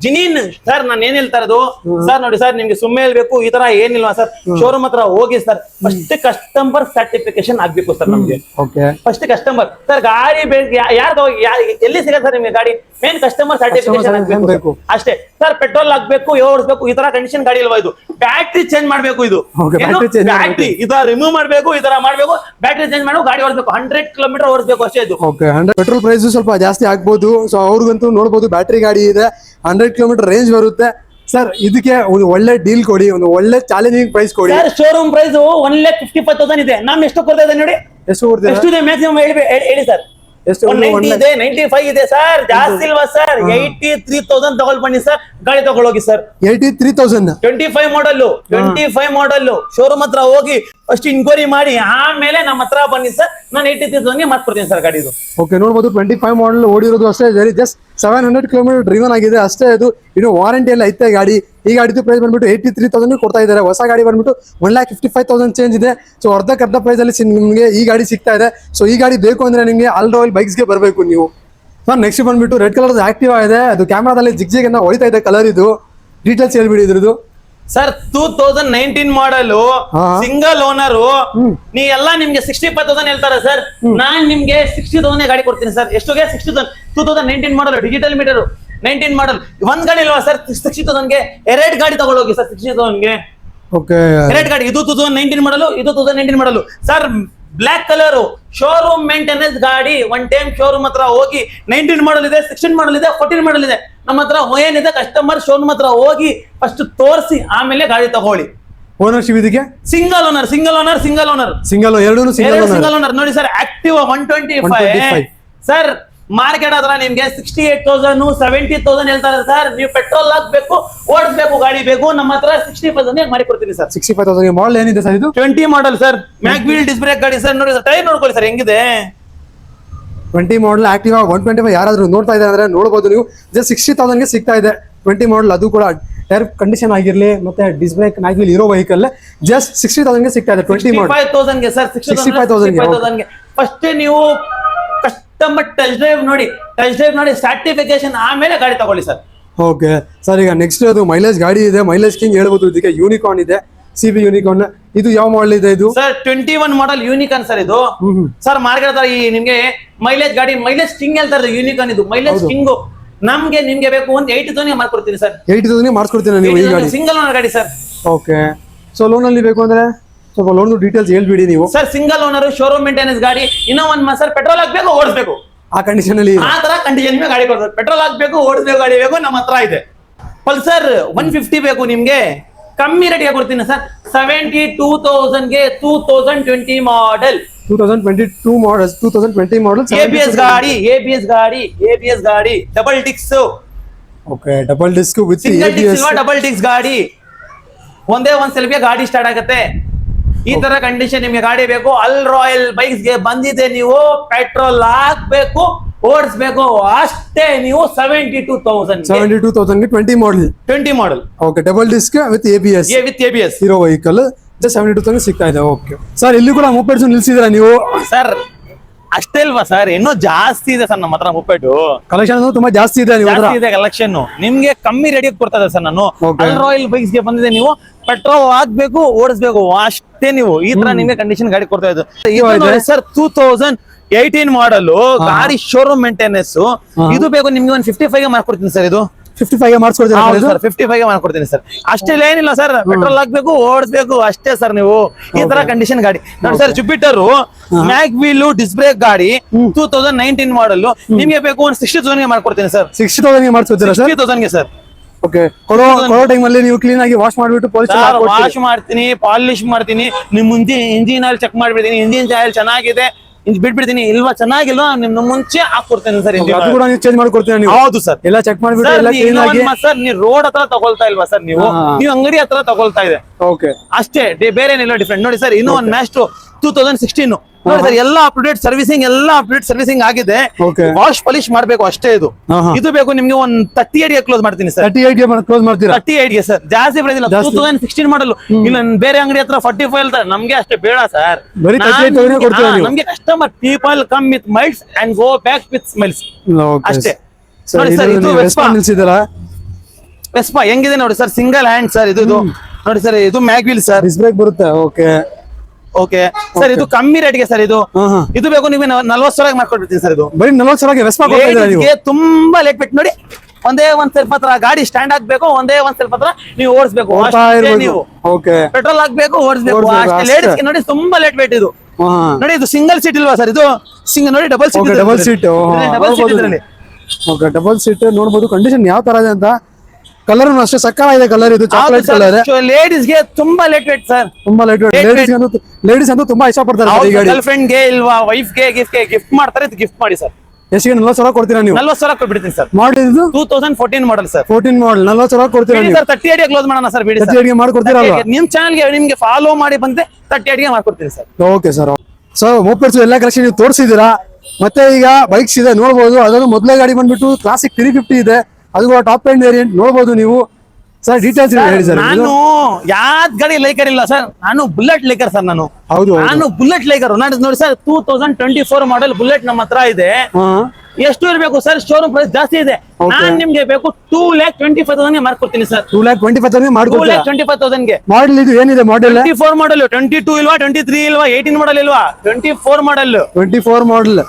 Genuine sir. ನಾನು ಏನ್ ಹೇಳ್ತಾ ಇರೋದು ಸರ್, ನೋಡಿ ಸರ್, ನಿಮ್ಗೆ ಸುಮ್ಮನೆ ಹೇಳ್ಬೇಕು ಈ ತರ ಏನಿಲ್ವಾ ಸರ್. ಶೋರೂಮ್ ಹತ್ರ ಹೋಗಿ ಸರ್. ಫಸ್ಟ್ ಕಸ್ಟಮರ್ ಸರ್ಟಿಫಿಕೇಶನ್ ಆಗ್ಬೇಕು ಸರ್ ನಮ್ಗೆ. First customer sir. ಗಾಡಿ ಎಲ್ಲಿ ಸಿಗತ್ತೆ ಸರ್ ನಿಮ್ಗೆ ಗಾಡಿ? ಮೇನ್ ಕಸ್ಟಮರ್ ಸರ್ಟಿಫಿಕೇಶನ್ ಆಗ್ಬೇಕು ಅಷ್ಟೇ ಸರ್. ಪೆಟ್ರೋಲ್ ಹಾಕ್ಬೇಕು, ಓಡಿಸ್ಬೇಕು. ಈ ತರ ಕಂಡೀಷನ್ ಗಾಡಿ ಇಲ್ವಾ ಇದು? ಬ್ಯಾಟ್ರಿ ಚೇಂಜ್ ಮಾಡ್ಬೇಕು. ಇದು ಬ್ಯಾಟ್ರಿ ಈ ತರ ರಿಮೂವ್ ಮಾಡ್ಬೇಕು, ಈ ತರ ಮಾಡ್ಬೇಕು. ಬ್ಯಾಟ್ರಿ ಚೇಂಜ್ ಮಾಡ್ಬೇಕು, ಗಾಡಿ ಓಡಿಸ್ಬೇಕು. 100 ಕಿಲೋಮೀಟರ್ ಓಡಿಸ್ಬೇಕು ಅಷ್ಟೇ. ಇದು ಪೆಟ್ರೋಲ್ ಪ್ರೈಸ್ ಸ್ವಲ್ಪ ಜಾಸ್ತಿ ಆಗ್ಬೋದು. ಸೊ ಅವ್ರಿಗಂತೂ ನೋಡಬಹುದು ಬ್ಯಾಟ್ರಿ ಗಾಡಿ ಇದೆ. 100 ಕಿಲೋಮೀಟರ್ ರೇಂಜ್ ಬರುತ್ತೆ ಸರ್. ಇದಕ್ಕೆ ಒಂದು ಒಳ್ಳೆ ಡೀಲ್ ಕೊಡಿ, ಒಂದು ಒಳ್ಳೆ ಚಾಲೆಂಜಿಂಗ್ ಪ್ರೈಸ್ ಕೊಡಿ. ಶೋರೂಮ್ ಪ್ರೈಸ್ 1,55,000 ಇದೆ. ನಾವ್ ಎಷ್ಟು ಕೊಡ್ತಾ ಇದ್ದೇವೆ ನೋಡಿ? ಎಷ್ಟು ಕೊಡ್ತೀರಾ? ಎಷ್ಟು ಇದೆ ಮ್ಯಾಕ್ಸಿಮಮ್ ಹೇಳಿ ಸರ್. ಎಷ್ಟು 190 ಇದೆ, 95 ಇದೆ ಸರ್, ಜಾಸ್ತಿ ಇಲ್ವಾ ಸರ್? 83,000 ತಗೊಳ್ ಬನ್ನಿ ಸರ್, ಗಾಡಿ ತಗೊಳೋಗಿ ಸರ್. 83,000 25 ಮಾಡಲ್ ಶೋರೂಮ್ ಹತ್ರ ಹೋಗಿ ಫಸ್ಟ್ ಇನ್ಕ್ವೈರಿ ಮಾಡಿ ಆಮೇಲೆ ನಮ್ಮ ಹತ್ರ ಬನ್ನಿ ಸರ್, ನಾನು 83,000 ಮಾತ್ ಕೊಡ್ತೀನಿ ಸರ್ ಗಾಡಿದು. ಓಕೆ, ನೋಡ್ಬೋದು 25 ಮಾಡಲ್ ಓಡಿರೋದು ಅಷ್ಟೇ, ಜಸ್ಟ್ 700 ಕಿಲೋಮೀಟರ್ ಡ್ರಿವನ್ ಆಗಿದೆ ಅಷ್ಟೇ. ಅದು ಇನ್ನು ವಾರಂಟಿ ಎಲ್ಲ ಐತೆ ಗಾಡಿ. ಈ ಗಾಡಿದು ಪ್ರೈಸ್ ಬಂದ್ಬಿಟ್ಟು 83,000 ಕೊಡ್ತಾ ಇದ್ದಾರೆ. ಹೊಸ ಗಾಡಿ ಬಂದ್ಬಿಟ್ಟು 1,55,000 ಚೇಂಜ್ ಇದೆ. ಸೊ ಅರ್ಧ ಪ್ರೈಸ್ ಅಲ್ಲಿ ನಿಮಗೆ ಈ ಗಾಡಿ ಸಿಗ್ತಾ ಇದೆ. ಸೊ ಈ ಗಾಡಿ ಬೇಕು ಅಂದ್ರೆ ನಿಮಗೆ ಆಲ್ ರಾಯಲ್ ಬೈಕ್ಸ್ಗೆ ಬರಬೇಕು ನೀವು. ಸರ್ ನೆಕ್ಸ್ಟ್ ಬಂದ್ಬಿಟ್ಟು ರೆಡ್ ಕಲರ್ ಆಕ್ಟಿವ್ ಇದೆ. ಅದು ಕ್ಯಾಮ್ರಾದಲ್ಲಿ ಜಿಗ್ ಅಂತ ಹೊಳಿತಾ ಇದೆ ಕಲರ್. ಇದು ಡೀಟೇಲ್ಸ್ ಹೇಳ್ಬಿಡಿ ಇದ್ರದ್ದು. Sir 2019 model single owner. ನೀ ಎಲ್ಲ ನಿಮ್ಗೆ 65,000 ಹೇಳ್ತಾರೆ ಸರ್, ನಾನ್ ನಿಮ್ಗೆ 60,000 ಗಾಡಿ ಕೊಡ್ತೀನಿ ಸರ್. ಎಷ್ಟುಗೆ? 60,000. 2019 ಮಾಡಲ್, ಡಿಜಿಟಲ್ ಮೀಟರ್, 19 ಮಾಡಲ್. ಒಂದ್ ಗಾಡಿ ಇಲ್ವಾ ಸರ್ 60,000ಗೆ? ಎರಡ್ ಗಾಡಿ ತಗೊಳ್ಳೋಗಿ ಸರ್ 60,000ಗೆ. ಓಕೆ, ಎರಡ್ ಗಾಡಿ. ಇದು 2019 ಮಾಡಲು, ಇದು 2019 ಮಾಡಲು sir. Black colour showroom maintenance ಗಾಡಿ. ಒನ್ ಟೈಮ್ ಶೋರೂಮ್ ಹತ್ರ ಹೋಗಿ 19 ಮಾಡಲ್ ಇದೆ, 16 ಮಾಡಲ್ ಇದೆ, 14 ಮಾಡಲ್ ಇದೆ. ನಮ್ಮ ಹತ್ರ ಏನಿದೆ ಕಸ್ಟಮರ್ ಶೋರೂಮ್ ಹತ್ರ ಹೋಗಿ ಫಸ್ಟ್ ತೋರಿಸಿ ಆಮೇಲೆ ಗಾಡಿ ತಗೊಳ್ಳಿ. ಓನರ್ಶಿಪ್ ಇದಕ್ಕೆ ಸಿಂಗಲ್ ಓನರ್ ಎರಡು ಸಿಂಗಲ್ ಓನರ್ ನೋಡಿ ಸರ್. Active 125 sir. ಮಾರ್ಕೆಟ್ ಹತ್ರ ನಿಮ್ಗೆ 68,000 70,000 ಹೇಳ್ತಾರೆ ಸರ್. ನೀವು ಪೆಟ್ರೋಲ್ ಹಾಕ್ಬೇಕು, ಓಡಿಸ್ಬೇಕು, ಗಾಡಿ ಬೇಕು. ನಮ್ಮ ಹತ್ರ 65,000 ಮಾಡಿ ಕೊಡ್ತೀನಿ ಸರ್. 65,000 ಮಾಡಲ್ ಏನಿದೆ ಸರ್ ಇದು? 20 model sir, mag wheel disc brake ಗಾಡಿ ಸರ್. ನೋಡಿ ಸರ್, ಟೈರ್ ನೋಡ್ಕೊಳ್ಳಿ ಸರ್ ಹೆಂಗಿದೆ. 20 ಮಾಡಲ್ ಆಕ್ಟಿವ್ 125 ಯಾರಾದ್ರೂ ನೋಡ್ತಾ ಇದ್ದಾರೆ ಅಂದ್ರೆ ನೋಡಬಹುದು ನೀವು. ಜಸ್ಟ್ 60,000ಗೆ ಸಿಗ್ತಾ ಇದೆ 20 ಮಾಡಲ್. ಅದು ಕೂಡ ಟೈರ್ ಕಂಡೀಷನ್ ಆಗಿರ್ಲಿ ಮತ್ತೆ ಡಿಸ್ಕ್ ಬ್ರೇಕ್ ಮ್ಯಾಗ್ ವೀಲ್ ಇರೋ ವೆಹಿಕಲ್ ಜಸ್ಟ್ 60,000ಗೆ ಸಿಗ್ತಾ ಇದೆ. 20 ಮಾಡಲ್ 65,000ಗೆ ಸರ್. 65,000ಗೆ ಫಸ್ಟ್ ನೀವು ಕಸ್ಟಮರ್ ಟೆಸ್ಟ್ ಡ್ರೈವ್ ನೋಡಿ ಸರ್ಟಿಫಿಕೇಶನ್ ಆಮೇಲೆ ಗಾಡಿ ತಗೊಳ್ಳಿ ಸರ್. ಓಕೆ ಸರ್, ಈಗ ನೆಕ್ಸ್ಟ್ ಅದು ಮೈಲೇಜ್ ಗಾಡಿ ಇದೆ. ಮೈಲೇಜ್ ಕಿಂಗ್ ಹೇಳ್ಬೋದು ಇದಕ್ಕೆ. ಯೂನಿಕಾರ್ನ್ ಇದೆ, CB ಯೂನಿಕಾರ್ನ್. ಇದು ಯಾವ ಮಾಡಲ್ ಇದೆ ಇದು? ಸರ್ 21 ಮಾಡಲ್ ಯೂನಿಕಾರ್ನ್ ಸರ್. ಇದು ಸರ್ ಮಾರ್ಕೆಟ್ ಹತ್ರ ಈ ನಿಮ್ಗೆ ಮೈಲೇಜ್ ಗಾಡಿ ಮೈಲೇಜ್ ಕಿಂಗ್ ಹೇಳ್ತಾರೆ ಯೂನಿಕಾರ್ನ್. ಇದು ಮೈಲೇಜ್ ಕಿಂಗ್. ನಮ್ಗೆ ನಿಮ್ಗೆ ಬೇಕು ಒಂದು 80,000 ಮಾಡ್ಕೊಡ್ತೀನಿ ಸರ್. 80,000 ಮಾಡಿಸ್ಕೊಡ್ತೀನಿ ನೀವು ಈ ಗಾಡಿ. ಸಿಂಗಲ್ ಓನರ್ ಗಾಡಿ ಸರ್. ಓಕೆ, ಸೊ ಲೋನ್ ಅಲ್ಲಿ ಬೇಕು ಅಂದ್ರೆ ಸ್ವಲ್ಪ ಲೋನ್ ಡೀಟೇಲ್ಸ್ ಹೇಳ್ಬಿಡಿ ನೀವು sir. Single owner, showroom maintenance ಗಾಡಿ. ಇನ್ನೂ ಒಂದ್ ಸರ್ ಪೆಟ್ರೋಲ್ ಹಾಕ್ಬೇಕು, ಓಡಿಸ್ಬೇಕು, ಆ ಕಂಡೀಷನ್ ಅಲ್ಲಿ ಆ ತರ ಕಂಡೀಷನ್ ಗಾಡಿ ಕೊಡ್ತಾರೆ. ಪೆಟ್ರೋಲ್ ಹಾಕ್ಬೇಕು, ಓಡಿಸ್ಬೇಕು, ಗಾಡಿ ಬೇಕು. ನಮ್ಮ ಹತ್ರ ಇದೆ ಪಲ್ಸರ್ 150 ಬೇಕು ನಿಮ್ಗೆ, ಕಮ್ಮಿ ರೇಟ್ಗೆ ಕೊಡ್ತೀನಿ ಸರ್. 72,000ಗೆ 2020 ಮಾಡಲ್. 2022 model, 2020 model. ABS ಗಾಡಿ ಡಬಲ್ ಡಿಕ್ಸ್. Okay, double disc with ABS. Double ಡಿಕ್ಸ್ ಗಾಡಿ. ಒಂದೇ ಒಂದ್ ಸೆಲ್ಫಿಗೆ ಗಾಡಿ ಸ್ಟಾರ್ಟ್ ಆಗುತ್ತೆ. ಈ ತರ ಕಂಡೀಷನ್ ನಿಮ್ಗೆ ಗಾಡಿ ಬೇಕು. ಆಲ್ ರಾಯಲ್ ಬೈಕ್ಸ್ ಗೆ ಬಂದಿದೆ. ನೀವು ಪೆಟ್ರೋಲ್ ಹಾಕ್ಬೇಕು, ಓಡಿಸ್ಬೇಕು ಅಷ್ಟೇ. ನೀವು 72,000ಗೆ 20 model. Okay, double disc with ABS ಇರೋ ವೆಹಿಕಲ್ ಜಸ್ಟ್ 72,000 ಸಿಗ್ತಾ ಇದೆ. ಓಕೆ ಸರ್, ಇಲ್ಲಿ ಕೂಡ ಮೊಪೆಡ್ಸ್ ನಿಲ್ಸಿದ್ದೀರಾ ನೀವು ಸರ್? ಅಷ್ಟೇ ಇಲ್ವಾ ಸರ್? ಇನ್ನೂ ಜಾಸ್ತಿ ಇದೆ ಸರ್ ನಮ್ಮ ಹತ್ರ ಮೊಪೆಡ್ ಕಲೆಕ್ಷನ್. ತುಂಬಾ ಜಾಸ್ತಿ ಇದೆ ನಿಮ್ಮ ಹತ್ರ. ಜಾಸ್ತಿ ಇದೆ ಕಲೆಕ್ಷನ್. ನಿಮ್ಗೆ ಕಮ್ಮಿ ರೇಟ್ ಕೊಡ್ತಾ ಇದೆ ಸರ್ ನಾನು. ಆಲ್ ರಾಯಲ್ ಬೈಕ್ಸ್ ಗೆ ಬಂದಿದೆ. ನೀವು ಪೆಟ್ರೋಲ್ ಹಾಕ್ಬೇಕು, ಓಡಿಸ್ಬೇಕು ಅಷ್ಟೇ. ನೀವು ಈ ತರ ನಿಮ್ಗೆ ಕಂಡೀಷನ್ ಗಾಡಿ ಕೊಡ್ತಾ ಇದ್ದು ಸರ್. 2018 ಮಾಡಲ್ ಗಾಡಿ ಶೋರೂಮ್ ಮೇಂಟೆನೆನ್ಸ್. ಇದು ಬೇಕು ನಿಮ್ಗೆ ಒಂದು 55ಗೆ ಮಾಡ್ಕೊಡ್ತೀನಿ ಸರ್. ಇದು 55ಗೆ ಮಾಡಿಸ್ಕೊಡ್ತೀರಾ? 55ಗೆ ಮಾಡ್ಕೊಡ್ತೀನಿ ಸರ್. ಅಷ್ಟೇ ಏನಿಲ್ಲ ಸರ್. ಪೆಟ್ರೋಲ್ ಹಾಕ್ಬೇಕು, ಓಡಿಸ್ಬೇಕು ಅಷ್ಟೇ ಸರ್. ನೀವು ಈ ತರ ಕಂಡೀಷನ್ ಗಾಡಿ ನೋಡಿ sir. Jupiter mag wheel disc brake ಗಾಡಿ 2019 ಮಾಡಲ್. ನಿಮ್ಗೆ ಬೇಕು ಒಂದು 60,000ಗೆ ಮಾಡ್ಕೊಡ್ತೀನಿ ಸರ್. 60,000ಗೆ ಮಾಡಿಸ್ಕೊಡ್ತೀರಾ ಸರ್? 60,000ಗೆ ಸರ್. ಓಕೆ, ಕೊಡೋ ಟೈಮ್ ಅಲ್ಲಿ ನೀವು ಕ್ಲೀನ್ ಆಗಿ ವಾಶ್ ಮಾಡಿಬಿಟ್ಟು ವಾಶ್ ಮಾಡ್ತೀನಿ, ಪಾಲಿಶ್ ಮಾಡ್ತೀನಿ. ನಿಮ್ ಮುಂದೆ ಇಂಜಿನ್ ಆಯಿಲ್ ಚೆಕ್ ಮಾಡ್ಬಿಡ್ತೀನಿ. ಇಂಜಿನ್ ಆಯಿಲ್ ಚೆನ್ನಾಗಿದೆ ಬಿಟ್ಬಿಡ್ತೀನಿ, ಇಲ್ವಾ ಚೆನ್ನಾಗಿಲ್ವಾ ನಿಮ್ ಮುಂಚೆ ಹಾಕೊಡ್ತೇನೆ ಸರ್. ಅದು ಕೂಡ ನೀವು ಚೇಂಜ್ ಮಾಡ್ಕೊಡ್ತೀರಾ ನೀವು? ಹೌದು ಸರ್. ಎಲ್ಲ ಚೆಕ್ ಮಾಡ್ಬಿಟ್ಟು ಎಲ್ಲ ಕ್ಲೀನ್ ಆಗಿ. ಸರ್ ನೀವು ರೋಡ್ ಹತ್ರ ತಗೊಳ್ತಾ ಇಲ್ವಾ ಸರ್? ನೀವು ಅಂಗಡಿ ಹತ್ರ ತಗೊಳ್ತಾ ಇದೆ ಓಕೆ ಅಷ್ಟೇ, ಬೇರೆ ಏನಿಲ್ಲ ಡಿಫ್ರೆಂಟ್. ನೋಡಿ ಸರ್, ಇನ್ನೂ ಒಂದು ಮ್ಯಾಸ್ಟ್ರೋ 2016 ನೋಡಿ ಸರ್. ಎಲ್ಲ ಅಪ್ಡೇಟ್ ಸರ್ವಿಸಿಂಗ್ ಆಗಿದೆ. ವಾಶ್ ಪಾಲಿಶ್ ಮಾಡ್ಬೇಕು ಅಷ್ಟೇ. ಇದು ಬೇಕು ನಿಮ್ಗೆ ಒಂದು 38ಗೆ ಕ್ಲೋಸ್ ಮಾಡ್ತೀನಿ ಸರ್. 38ಗೆ ಕ್ಲೋಸ್ ಮಾಡ್ತೀರಾ? 38ಗೆ ಸರ್. ಜಾಸ್ತಿ ಪ್ರೈಸ್ ಇಲ್ಲ. 2016 ಮಾಡಲು. ಇಲ್ಲ ಬೇರೆ ಅಂಗಡಿ ಹತ್ರ 45 ಹೇಳ್ತಾರೆ. ನಮ್ಗೆ ಅಷ್ಟೇ ಬೇಡ ಸರ್. ನಮ್ಗೆ customer people come with miles and go back with smiles ಅಷ್ಟೇ. ನೋಡಿ ಸರ್, ಇದು ವೆಸ್ಪಾ ಹೆಂಗಿದೆ ನೋಡಿ ಸರ್. Single hand sir. ಇದು ನೋಡಿ ಸರ್. ಇದು mag wheel sir. Disc brake ಬರುತ್ತೆ. ಓಕೆ ಸರ್, ಇದು ಕಮ್ಮಿ ರೇಟ್ಗೆ ಸರ್. ಇದು ಬೇಕು ನಿಮಗೆ 40,000 ಮಾಡ್ಕೊಡ್ಬಿಡ್ತೀನಿ ಸರ್. ಇದು ಬರೀ 40,000ಗೆ ವೆಸ್ಪಾ ಕೊಡ್ತಾ ನೀವು? ತುಂಬಾ ಲೇಟ್ ಬಿಟ್ಟು ನೋಡಿ. ಒಂದೇ ಒಂದ್ ಸ್ವಲ್ಪ ಹತ್ರ ಗಾಡಿ ಸ್ಟ್ಯಾಂಡ್ ಹಾಕ್ಬೇಕು, ಒಂದೇ ಒಂದ್ ಸ್ವಲ್ಪ ಹತ್ರ ನೀವು ಓಡಿಸ್ಬೇಕು. ನೀವು ಪೆಟ್ರೋಲ್ ಹಾಕ್ಬೇಕು, ಓಡಿಸ್ಬೇಕು ಅಷ್ಟೇ. ಲೇಡೀಸ್ಗೆ ನೋಡಿ ತುಂಬಾ ಲೇಟ್ ವೇಟ್ ಇದು. ನೋಡಿ ಇದು ಸಿಂಗಲ್ ಸೀಟ್ ಇಲ್ವಾ ಸರ್? ಇದು ನೋಡಿ ಡಬಲ್ ಸೀಟ್. ಡಬಲ್ ಸೀಟ್ ನೋಡ್ಬೋದು. ಕಂಡೀಷನ್ ಯಾವ ತರ ಇದೆ ಅಂತ ಕಲರ್ ಅಷ್ಟೇ ಸಕ್ಕತ್ತಾಗಿದೆ ಕಲರ್ ಇದು ಚಾಕ್ಲೇಟ್ ಕಲರ್. ಲೇಡೀಸ್ಗೆ ತುಂಬಾ ಲೈಟ್ ವೇಟ್ ಸರ್. ತುಂಬಾ ಲೈಟ್ ವೇಟ್. ಲೇಡೀಸ್ ಅಂತೂ ತುಂಬಾ ಇಷ್ಟಪಡ್ತಾರೆ ಈ ಗಾಡಿ. ಗರ್ಲ್ ಫ್ರೆಂಡ್ ಗೆ ಇಲ್ವಾ ವೈಫ್ ಗೆ ಗಿಫ್ಟ್ ಮಾಡ್ತಾರೆ, ಇದು ಗಿಫ್ಟ್ ಮಾಡಿ ಸರ್. ಎಷ್ಟಿಗೆ 40,000 ಕೊಡ್ತೀರಾ ನೀವು? 40,000 ಕೊಟ್ಬಿಡ್ತೀನಿ ಸರ್. ಮಾಡಲ್ ಇದು 2014 ಮಾಡಲ್ ಸರ್. 14 ಮಾಡಲ್ 40,000 ಕೊಡ್ತೀರಾ ನೀವು? ಸರ್ 38 ಕ್ಲೋಸ್ ಮಾಡೋಣ ಸರ್. ಬಿಡಿ 38 ಗೆ ಮಾಡ್ಕೊಡ್ತೀರಾ ಅಲ್ವಾ? ನಿಮ್ ಚಾನಲ್ ಗೆ ನಿಮ್ಗೆ ಫಾಲೋ ಮಾಡಿ ಬಂದ್ರೆ 38 ಗೆ ಮಾಡ್ಕೊಡ್ತೀನಿ ಸರ್. Okay sir. ಸೊ ಮೋಪೆಡ್ಸ್ ಎಲ್ಲ ಕಲೆಕ್ಷನ್ ನೀವು ತೋರಿಸಿದೀರಾ. ಮತ್ತೆ ಈಗ ಬೈಕ್ಸ್ ಇದೆ ನೋಡಬಹುದು. ಅದನ್ನು ಮೊದಲೇ ಗಾಡಿ ಬಂದ್ಬಿಟ್ಟು ಕ್ಲಾಸಿಕ್ 350 ಇದೆ, ಅದು ಕೂಡ ಟಾಪ್ ಎಂಡ್ ವೇರಿಯಂಟ್ ನೋಡಬಹುದು ನೀವು. ಸರ್ ಡೀಟೇಲ್ಸ್ ಹೇಳಿ ಸರ್. ನಾನು ಯಾವ್ದ್ ಗಾಡಿ ಲೈಕರ್ ಇಲ್ಲ ಸರ್, ನಾನು ಬುಲೆಟ್ ಲೈಕರ್ ಸರ್. ಹೌದು ನಾನು ಬುಲೆಟ್ ಲೈಕರ್. ನಾನು ನೋಡಿ ಸರ್ 2024 ಮಾಡೆಲ್ ಬುಲೆಟ್ ನಮ್ಮ ಹತ್ರ ಇದೆ. ಎಷ್ಟು ಇರಬೇಕು ಸರ್? ಶೋರೂಮ್ ಪ್ರೈಸ್ ಜಾಸ್ತಿ ಇದೆ. ನಾನ್ ನಿಮ್ಗೆ ಬೇಕು 2,25,000 ಗೆ ಮಾರ್ಕೊಡ್ತೀನಿ ಸರ್. 2,25,000 ಮಾಡ್ಕೊಡ್ತೀರಾ? 2,25,000 ಗೆ. ಮಾಡಲ್ ಇದು ಏನಿದೆ ಮಾಡೆಲ್? 24 ಮಾಡಲ್. 22 ಇಲ್ವಾ, 23 ಇಲ್ವಾ, 18 ಮಾಡಲ್ ಇಲ್ವಾ? 24 ಮಾಡಲ್. 24 ಮಾಡಲ್.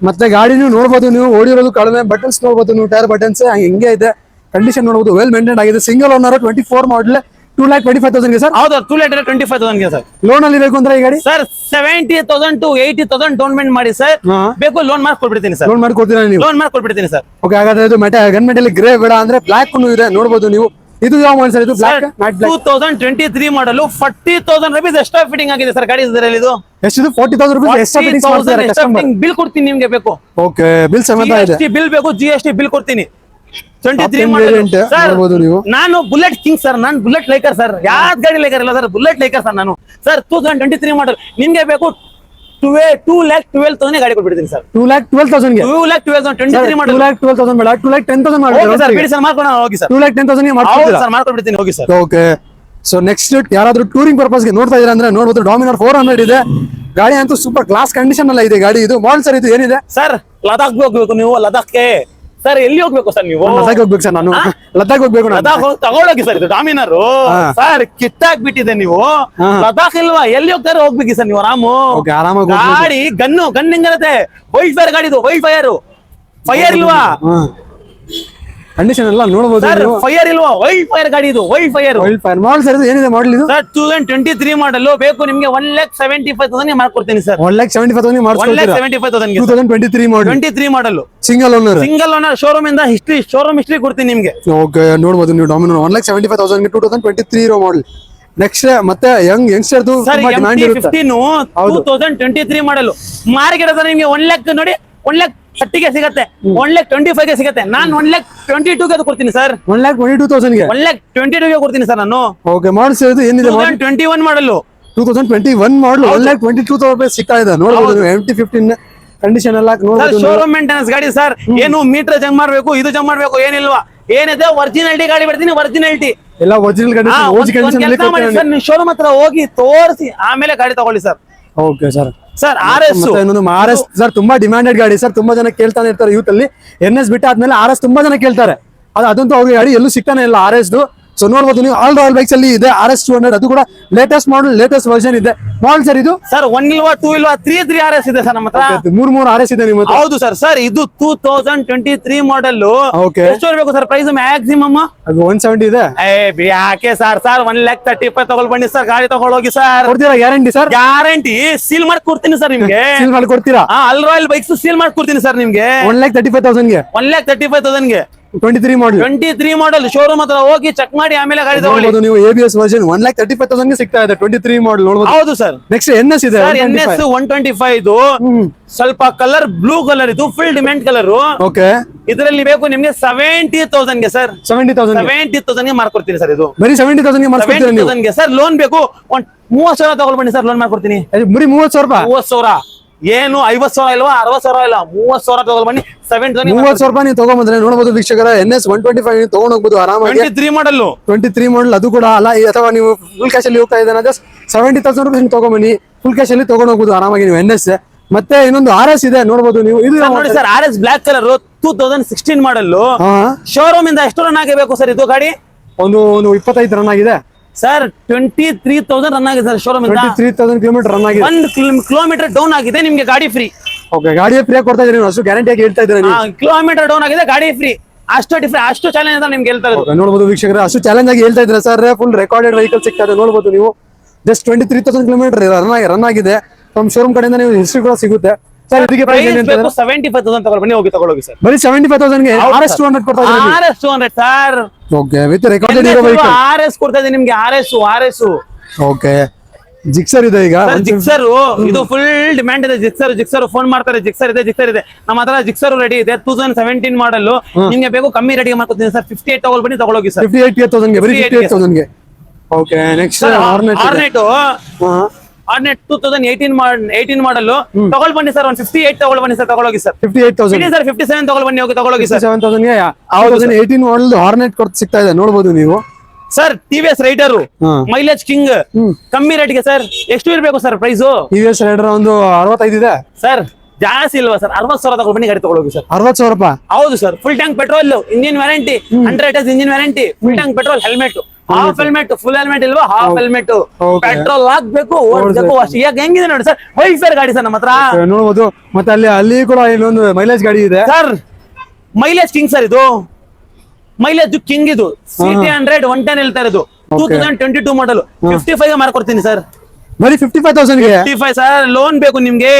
ಮತ್ತೆ ಗಾಡಿ ನೀವು ನೋಡಬಹುದು, ನೀವು ಓಡಿರೋದು ಕಡಿಮೆ. ಬಟನ್ಸ್ ನೋಡಬಹುದು ನೀವು, ಟೈರ್ ಬಟನ್ಸ್ ಹಿಂಗೆ ಇದೆ. ಕಂಡೀಷನ್ ನೋಡಬಹುದು, ವೆಲ್ ಮೇಂಟೈನ್ ಆಗಿದೆ. ಸಿಂಗಲ್ ಓನರ್ 24 ಮಾಡಲ್ 2,25,000 ಗೆ ಸರ್. ಹೌದು 2,25,000 ಗೆ ಸರ್. ಲೋನ್ ಅಲ್ಲಿ ಬೇಕು ಅಂದ್ರೆ ಈ ಗಾಡಿ ಸರ್ 70,000 to 80,000 ಡೌನ್ ಪೇಮೆಂಟ್ ಮಾಡಿ ಸರ್. ಬೇಕು ಲೋನ್ ಮಾಡ್ಕೊಡ್ಬಿಡ್ತೀನಿ ಸರ್. ಲೋನ್ ಮಾಡ್ಕೊಡ್ತೀರಾ ನೀವು? Loan ಮಾಡ್ಕೊಡ್ಬಿಡ್ತೀನಿ sir. ಓಕೆ, ಹಾಗಾದ್ರೆ ಇದು ಗನ್ ಮೆಟಲ್ ಗ್ರೇ ಬೇಡ ಅಂದ್ರೆ ಬ್ಲಾಕ್ ಇದೆ ನೋಡಬಹುದು ನೀವು. ಇದು ಯಾವ ಮಾಡಲ್ ಸರ್? ಇದು ಬ್ಲಾಕ್ ಮ್ಯಾಟ್ ಬ್ಲಾಕ್ 2023 ಮಾಡಲ್. 40,000 rupees ಎಕ್ಸ್ಟ್ರಾ ಫಿಟ್ಟಿಂಗ್ ಆಗಿದೆ ಸರ್ ಗಾಡಿ ಇದರಲ್ಲಿ. ಇದು ಎಷ್ಟಿದು? 40,000 ರೂಪಾಯಿ ಎಕ್ಸ್ಟ್ರಾ ಫಿಟ್ಟಿಂಗ್ ಮಾಡ್ತಾರೆ ಕಸ್ಟಮರ್. ಬಿಲ್ ಕೊಡ್ತೀನಿ ನಿಮ್ಗೆ ಬೇಕು. ಓಕೆ, ಬಿಲ್ ಸಮೇತ ಇದೆ. ಬಿಲ್ ಬೇಕು, GST ಬಿಲ್ ಕೊಡ್ತೀನಿ. 23 ವೇರಿಯಂಟ್ ನೋಡಬಹುದು ನೀವು. ನಾನು ಬುಲೆಟ್ ಕಿಂಗ್ ಸರ್, ನಾನು ಬುಲೆಟ್ ಲೈಕರ್ ಸರ್. ಯಾವ್ದು ಗಾಡಿ ಲೈಕರ್ ಇಲ್ಲ ಸರ್, ಬುಲೆಟ್ ಲೈಕರ್ ಸರ್ ನಾನು. ಸರ್ 2023 ಮಾಡಲ್ ನಿಮ್ಗೆ ಬೇಕು 2,12,000 ಗಾಡಿ ಕೊಟ್ಬಿಡ್ತೀನಿ ಸರ್. 2,12,000 ಗೆ 2,12,000 23 ಮಾಡಲ್. 2,12,000 ಬೇಡ, 2,10,000 ಮಾಡಿ ಸರ್. ಬಿಡಿ ಸರ್, ಮಾಡ್ಕೊಣ ಹೋಗಿ ಸರ್. 2,10,000 ಗೆ ಹೌದು ಮಾಡ್ಕೊಡ್ತೀರಾ? ಸರ್, ಮಾಡ್ಕೊಡ್ಬಿಡ್ತೀನಿ ಹೋಗಿ ಸರ್. ಓಕೆ. ಸೊ ನೆಕ್ಸ್ಟ್ ಯಾರಾದ್ರೂ ಟೂರಿಂಗ್ ಪರ್ಪಸ್ ಗೆ ನೋಡ್ತಾ ಇದೀರಾ ಅಂದ್ರೆ ನೋಡಬಹುದು, ಡಾಮಿನರ್ 400 ಇದೆ ಗಾಡಿ. ಅಂತೂ ಸೂಪರ್ ಕ್ಲಾಸ್ ಕಂಡೀಷನ್ ಅಲ್ಲ ಇದೆ ಗಾಡಿ. ಇದು ಮಾಡಲ್ ಸರ್ ಇದು ಏನಿದೆ ಸರ್? ಲದಾಖ್ ಹೋಗ್ಬೇಕು ನೀವು. ಲದಾಖ್ಗೆ ಸರ್ ಎಲ್ಲಿ ಹೋಗ್ಬೇಕು ಸರ್ ನೀವು? ಲದಾಖ್ ಹೋಗ್ಬೇಕು ಸರ್. ನಾನು ಲದಾಖ್ ಹೋಗ್ಬೇಕು. ಲದಾಖ್ ತಗೊಳೋಗಿ ಸರ್. ಇದು ಡಾಮಿನರ್ ಸರ್ ಕಿತ್ತಾಕ್ಬಿಟ್ಟಿದೆ. ನೀವು ಲದಾಖ್ ಇಲ್ವಾ? ಎಲ್ಲಿ ಹೋಗ್ತಾರೆ ಹೋಗ್ಬೇಕು ಸರ್ ನೀವು. ಆರಾಮಾಗಿ ಗಾಡಿ ಗನ್ ಹೆಂಗಿರುತ್ತೆ? ವೈಲ್ಡ್ ಫೈರ್ ಗಾಡಿ ಇದು. ವೈಲ್ಡ್ ಫೈರ್ ಇಲ್ವಾ? ಕಂಡೀಷನ್ ಎಲ್ಲ ನೋಡಬಹುದು ಸರ್. ಫೈರ್ ಇಲ್ವಾ? ವೈಲ್ಡ್ ಫೈರ್ ಗಾಡಿ ಇದು. ವೈಲ್ಡ್ ಫೈರ್ ಮಾಡಲ್ ಸರ್. ಇದು ಏನಿದೆ ಮಾಡಲ್ ಇದು? ಸರ್ 2023 ಮಾಡಲ್ ಬೇಕು ನಿಮ್ಗೆ 1,75,000 ಮಾಡ್ಕೊಡ್ತೀನಿ ಸರ್. 1,75,000 ಮಾಡ್ಕೊಡ್ತೀರಾ? 1,75,000 2023 ಮಾಡಲ್. 23 ಮಾಡಲ್ ಸಿಂಗಲ್ ಓನರ್. ಶೋರೂಮ್ ಇಂದ ಶೋರೂಮ್ ಹಿಸ್ಟ್ರಿ ಕೊಡ್ತೀನಿ ನಿಮ್ಗೆ. ಓಕೆ, ನೋಡಬಹುದು ನೀವು ಡಾಮಿನರ್ 1,75,000 ಗೆ 2023 ಇರೋ ಮಾಡಲ್. ನೆಕ್ಸ್ಟ್ ಮತ್ತೆ ಯಂಗ್ಸ್ಟರ್ ತುಂಬಾ ಡಿಮಾಂಡ್ ಇರುತ್ತೆ. 2023 ಮಾಡಲ್ ಮಾರ್ಕೆಟ್ ಅದ ನಿಮ್ಗೆ 1 ಲಕ್ಷ ನೋಡಿ, 1,30,000 ಗೆ ಸಿಗತ್ತೆ, 1,25,000 ಗೆ ಸಿಗತ್ತೆ. ನಾನು 1,22,000 ಗೆ ಕೊಡ್ತೀನಿ ಸರ್. 1,22,000 ಗೆ 1,22,000 ಗೆ ಕೊಡ್ತೀನಿ ಸರ್ ನಾನು. ಓಕೆ, ಮಾಡಲ್ಸ್ ಇದು ಏನಿದೆ? 2021 ಮಾಡಲ್. 2021 ಮಾಡಲ್ 1,22,000 ರೂಪಾಯಿ ಸಿಗ್ತಾ ಇದೆ ನೋಡಬಹುದು. MT-15 ಕಂಡೀಷನ್ ಎಲ್ಲ ನೋಡಬಹುದು. ಶೋರೂಮ್ ಮೇಂಟೆನೆನ್ಸ್ ಗಾಡಿ ಸರ್. ಏನು ಮೀಟರ್ ಜಂಗ್ ಮಾಡ್ಬೇಕು, ಇದು ಜಂಗ್ ಮಾಡ್ಬೇಕು ಏನಿಲ್ವಾ. ಏನಿದೆ ಒರಿಜಿನಾಲಿಟಿ ಗಾಡಿ ಬಿಡ್ತೀನಿ. ಒರಿಜಿನಾಲಿಟಿ ಎಲ್ಲ ಒರಿಜಿನಲ್ ಕಂಡೀಷನ್. ಶೋರೂಮ್ ಹತ್ರ ಹೋಗಿ ತೋರಿಸಿ ಆಮೇಲೆ ಗಾಡಿ ತಗೊಳ್ಳಿ sir. Okay sir. Sir RS sir ತುಂಬಾ ಡಿಮ್ಯಾಂಡೆಡ್ ಗಾಡಿ ಸರ್. ತುಂಬಾ ಜನ ಕೇಳ್ತಾನೆ ಇರ್ತಾರೆ ಯೂತ್ ಅಲ್ಲಿ. NS ಬಿಟ್ಟ ಆದ್ಮೇಲೆ RS ತುಂಬಾ ಜನ ಕೇಳ್ತಾರೆ. ಅದಂತೂ ಅವ್ರಿಗೆ ಗಾಡಿ ಎಲ್ಲೂ ಸಿಗ್ತಾನೆ ಇಲ್ಲ RS. ಸೊ ನೋಡಬಹುದು ನೀವು, ಆಲ್ ರಾಯಲ್ ಬೈಕ್ಸ್ ಅಲ್ಲಿ ಇದೆ RS 200. ಅದು ಕೂಡ ಲೇಟೆಸ್ಟ್ ಮಾಡಲ್, ಲೇಟೆಸ್ಟ್ ವರ್ಷನ್ ಇದೆ. ಮಾಡಲ್ ಸರ್ ಇದು? ಸರ್ 1 ಇಲ್ವಾ 2 ಇಲ್ವಾ 3 RS ಇದೆ ಸರ್ ನಮ್ಮ ಹತ್ರ. 3 RS ಇದೆ ನಿಮ್ಮ ಹತ್ರ? ಹೌದು ಸರ್. ಸರ್ ಇದು 2023 ಮಾಡಲ್. ಎಷ್ಟು ಇರಬೇಕು ಸರ್ ಪ್ರೈಸ್ ಮ್ಯಾಕ್ಸಿಮಮ್? ಅದು 170 ಇದೆ. ಯಾಕೆ ಸರ್? 1,30,000 ತಗೊಳ್ ಬನ್ನಿ ಸರ್. ಗಾಡಿ ತಗೊಳೋಗಿ ಸರ್. ಕೊಡ್ತೀರಾ ಗ್ಯಾರಂಟಿ ಸರ್? ಗ್ಯಾರಂಟಿ ಸೀಲ್ ಮಾಡಿ ಕೊಡ್ತೀನಿ ಸರ್ ನಿಮ್ಗೆ. ಸೀಲ್ ಮಾಡಿ ಕೊಡ್ತೀರಾ? ಆಲ್ ರಾಯಲ್ ಬೈಕ್ಸ್ ಸೀಲ್ ಮಾಡಿ ಕೊಡ್ತೀನಿ ಸರ್ ನಿಮ್ಗೆ. 1,35,000 ಗೆ 1,35,000 ಗೆ 23 ಮಾಡಲ್. 23 ಮಾಡಲ್ ಶೋರೂಮ್ ಹತ್ರ ಹೋಗಿ ಚೆಕ್ ಮಾಡಿ ಆಮೇಲೆ ಗಾಡಿ ತಗೊಳ್ಳಿ. ನೀವು ABS ವರ್ಷನ್ 1,35,000 ಗೆ ಸಿಗ್ತಾ ಇದೆ 23 ಮಾಡಲ್ ನೋಡಬಹುದು. ಹೌದು ಸರ್. ನೆಕ್ಸ್ಟ್ NS ಇದೆ. NS 125 ಇದು ಸ್ವಲ್ಪ ಕಲರ್ ಬ್ಲೂ ಕಲರ್. ಇದು ಫುಲ್ ಡಿಮ್ಯಾಂಡ್ ಕಲರ್. ಓಕೆ, ಇದರಲ್ಲಿ ಬೇಕು ನಿಮ್ಗೆ 70,000 ಗೆ ಸರ್. 70,000 ಗೆ ಮಾಡ್ಕೊಡ್ತೀನಿ ಸರ್. ಇದು ಬರೀ 70,000 ಗೆ ಮಾಡ್ಕೊಡ್ತೀರಾ ನೀವು? 70,000 ಗೆ ಸರ್. ಲೋನ್ ಬೇಕು 30,000 ತಗೊಳ್ ಬನ್ನಿ ಸರ್. ಲೋನ್ ಮಾಡ್ಕೊಡ್ತೀನಿ. ಬರೀ 30,000 ರೂಪಾಯಿ? 30,000 ಏನು 50,000 ಇಲ್ವಾ 60,000 ಇಲ್ಲ, 30,000 ತಗೊಳ್ ಬನ್ನಿ. 30,000 ರೂಪಾಯಿ ನೀವು ತಗೊಂಡ್ಬಂದ್ರೆ ನೋಡಬಹುದು ವೀಕ್ಷಕರ. NS 125 ನೀವು ತಗೊಂಡ್ ಹೋಗ್ಬೋದು ಆರಾಮಾಗಿ. 23 ಮಾಡಲ್. 23 ಮಾಡಲ್ ಅದು ಕೂಡ ಅಲ್ಲ. ಅಥವಾ ನೀವು ಫುಲ್ ಕ್ಯಾಶ್ ಅಲ್ಲಿ ಹೋಗ್ತಾ ಇದ್ದಾನೆ ಜಸ್ಟ್ 70,000 ರೂಪಾಯಿ ತಗೊಂಬನ್ನಿ. ಫುಲ್ ಕ್ಯಾಶ್ ಅಲ್ಲಿ ತಗೊಂಡ್ ಹೋಗ್ಬೋದು ಆರಾಮಾಗಿ ನೀವು NS. ಮತ್ತೆ ಇನ್ನೊಂದು RS ಇದೆ ನೋಡಬಹುದು ನೀವು. ಇದು ನೋಡಿ ಸರ್ RS ಬ್ಲಾಕ್ ಕಲರ್ 2016 ಮಾಡಲ್. ಶೋರೂಮ್ ಇಂದ ಎಷ್ಟು ರನ್ ಆಗಬೇಕು ಸರ್ ಇದು ಗಾಡಿ? ಒಂದು 25 ರನ್ ಆಗಿದೆ ಸರ್. 23,000 ರನ್ ಆಗಿದೆ ಸರ್ ಶೋರೂಮ್ ಇಂದ. 23,000 ಕಿಲೋಮೀಟರ್ ರನ್ ಆಗಿದೆ. 1 ಕಿಲೋಮೀಟರ್ ಡೌನ್ ಆಗಿದೆ, ನಿಮ್ಗೆ ಗಾಡಿ ಫ್ರೀ. ಓಕೆ, ಗಾಡಿಯ ಫ್ರೀ ಕೊಡ್ತಾ ಇದ್ದೀರಿ ನೀವು? ಅಷ್ಟು ಗ್ಯಾರಂಟಿ ಆಗಿ ಹೇಳ್ತಾ ಇದ್ದೀರಾ ನೀವು? ಕಿಲೋಮೀಟರ್ ಡೌನ್ ಆಗಿದೆ, ಗಾಡಿ ಫ್ರೀ. ಅಷ್ಟು ಚಾಲೆಂಜ್ ಅಂತ ನಿಮ್ಗೆ ಹೇಳ್ತಾ ಇರೋದು. ನೋಡಬಹುದು ವೀಕ್ಷಕರೇ, ಅಷ್ಟು ಚಾಲೆಂಜ್ ಆಗಿ ಹೇಳ್ತಾ ಇದ್ರೆ ಸರ್. ಫುಲ್ ರೆಕಾರ್ಡೆಡ್ ವೆಹಿಕಲ್ ಸಿಗ್ತಾ ಇದೆ ನೋಡಬಹುದು ನೀವು. ಜಸ್ಟ್ 23,000 ಕಿಲೋಮೀಟರ್ ರನ್ ಆಗಿದೆ. ನಮ್ಮ ಶೋರೂಮ್ ಕಡೆಯಿಂದ ನೀವು ಹಿಸ್ಟ್ರಿ ಕೂಡ ಸಿಗುತ್ತೆ. ಸರ್ ಇದಕ್ಕೆ ಪ್ರೈಸ್ ಏನು ಅಂತ ಬೇಕು 75,000 ತಗೊಳ್ಳಿ ಬನ್ನಿ, ಹೋಗಿ ತಗೊಳ್ಳೋಗಿ ಸರ್. ಬರೀ 75,000 ಗೆ RS 200 ಕೊಡ್ತಾ ಇದ್ದೀರಾ RS 200 sir. Okay with recorded ಇರೋ ವೆಹಿಕಲ್ RS ಕೊಡ್ತಾ ಇದೀನಿ ನಿಮ್ಗೆ, RS. ಓಕೆ ಜಿಕ್ಸರ್ ಇದೆ ಈಗ ಜಿಕ್ಸರ್ ಇದು ಫುಲ್ ಡಿಮ್ಯಾಂಡ್ ಇದೆ. ಜಿಕ್ಸರ್ ಫೋನ್ ಮಾಡ್ತಾರೆ, ಜಿಕ್ಸರ್ ಇದೆ ನಮ್ಮ ಹತ್ರ ಜಿಕ್ಸರ್ ರೆಡಿ ಇದೆ. 2017 ಮಾಡಲ್ ನಿಮ್ಗೆ ಬೇಕು ಕಮ್ಮಿ ರೇಟಿಗೆ ಮಾಡ್ಕೊತೀನಿ ಸರ್. 58 ತಗೊಳ್ಳಿ ಬನ್ನಿ, ತಗೊಳ್ಳೋಗಿ ಸರ್. 58,000 ಗೆ ಬರೀ 58,000 ಗೆ. ಓಕೆ ನೆಕ್ಸ್ಟ್ ಆರ್ನೆಟ್ 2018 ಮಾಡಲ್ ತಗೊಳ್ ಬನ್ನಿ ಸರ್. 58 ತಗೊಳ್ ಬನ್ನಿ ಸರ್, ತಗೊಳ್ಳೋಗಿ ಸರ್. 58,000 ಸರ್ 57 ತಗೊಳ್ ಬನ್ನಿ, ಹೋಗಿ ತಗೊಳ್ಳೋಗಿ ಸರ್. 57,000 ಗೆ 2018 ಮಾಡಲ್ ಹಾರ್ನೆಟ್ ಕೊಡ್ತಾ ಸಿಗ್ತಾ ಇದೆ, ನೋಡಬಹುದು ನೀವು sir. TVS rider mileage king ಕಮ್ಮಿ ರೇಟ್ಗೆ ಸರ್. ಎಷ್ಟು ಇರಬೇಕು ಸರ್ ಪ್ರೈಸ್? TVS ರೈಡರ್ ಒಂದು 65 ಇದೆ ಸರ್. ಜಾಸ್ತಿ ಇಲ್ವಾ ಸರ್? 60,000 ತಗೊಳ್ ಬನ್ನಿ, ಗಾಡಿ ತಗೊಳ್ಳೋಗಿ ಸರ್. 60,000 ರೂಪಾಯಿ. ಹೌದು sir. Full tank petrol, engine warranty, 100 engine warranty, full tank petrol, helmet, half helmet, full helmet ಇಲ್ವಾ? ಹಾಫ್ ಹೆಲ್ಮೆಟ್, ಪೆಟ್ರೋಲ್ ಹಾಕ್ಬೇಕು, ಓಡಿಸ್ಬೇಕು ಅಷ್ಟೇ. ಈಗ ಹೆಂಗಿದೆ ನೋಡಿ ಸರ್, ವೈಲ್ಫೇರ್ ಗಾಡಿ ಸರ್ ನಮ್ಮ ಹತ್ರ, ನೋಡಬಹುದು. ಮತ್ತೆ ಅಲ್ಲಿ ಕೂಡ ಇನ್ನೊಂದು ಮೈಲೇಜ್ ಗಾಡಿ ಇದೆ ಸರ್. ಮೈಲೇಜ್ ಕಿಂಗ್ ಸರ್ ಇದು, ಮೈಲೇಜ್ ಕಿಂಗ್ ಇದು. CT 100 110 ಹೇಳ್ತಾ ಇರೋದು. 2022 ಮಾಡಲ್ 55 ಗೆ ಮಾರ್ಕೊಡ್ತೀನಿ ಸರ್. ಬರೀ 55,000 ಗೆ 55 ಸರ್. ಲೋನ್ ಬೇಕು ನಿಮ್ಗೆ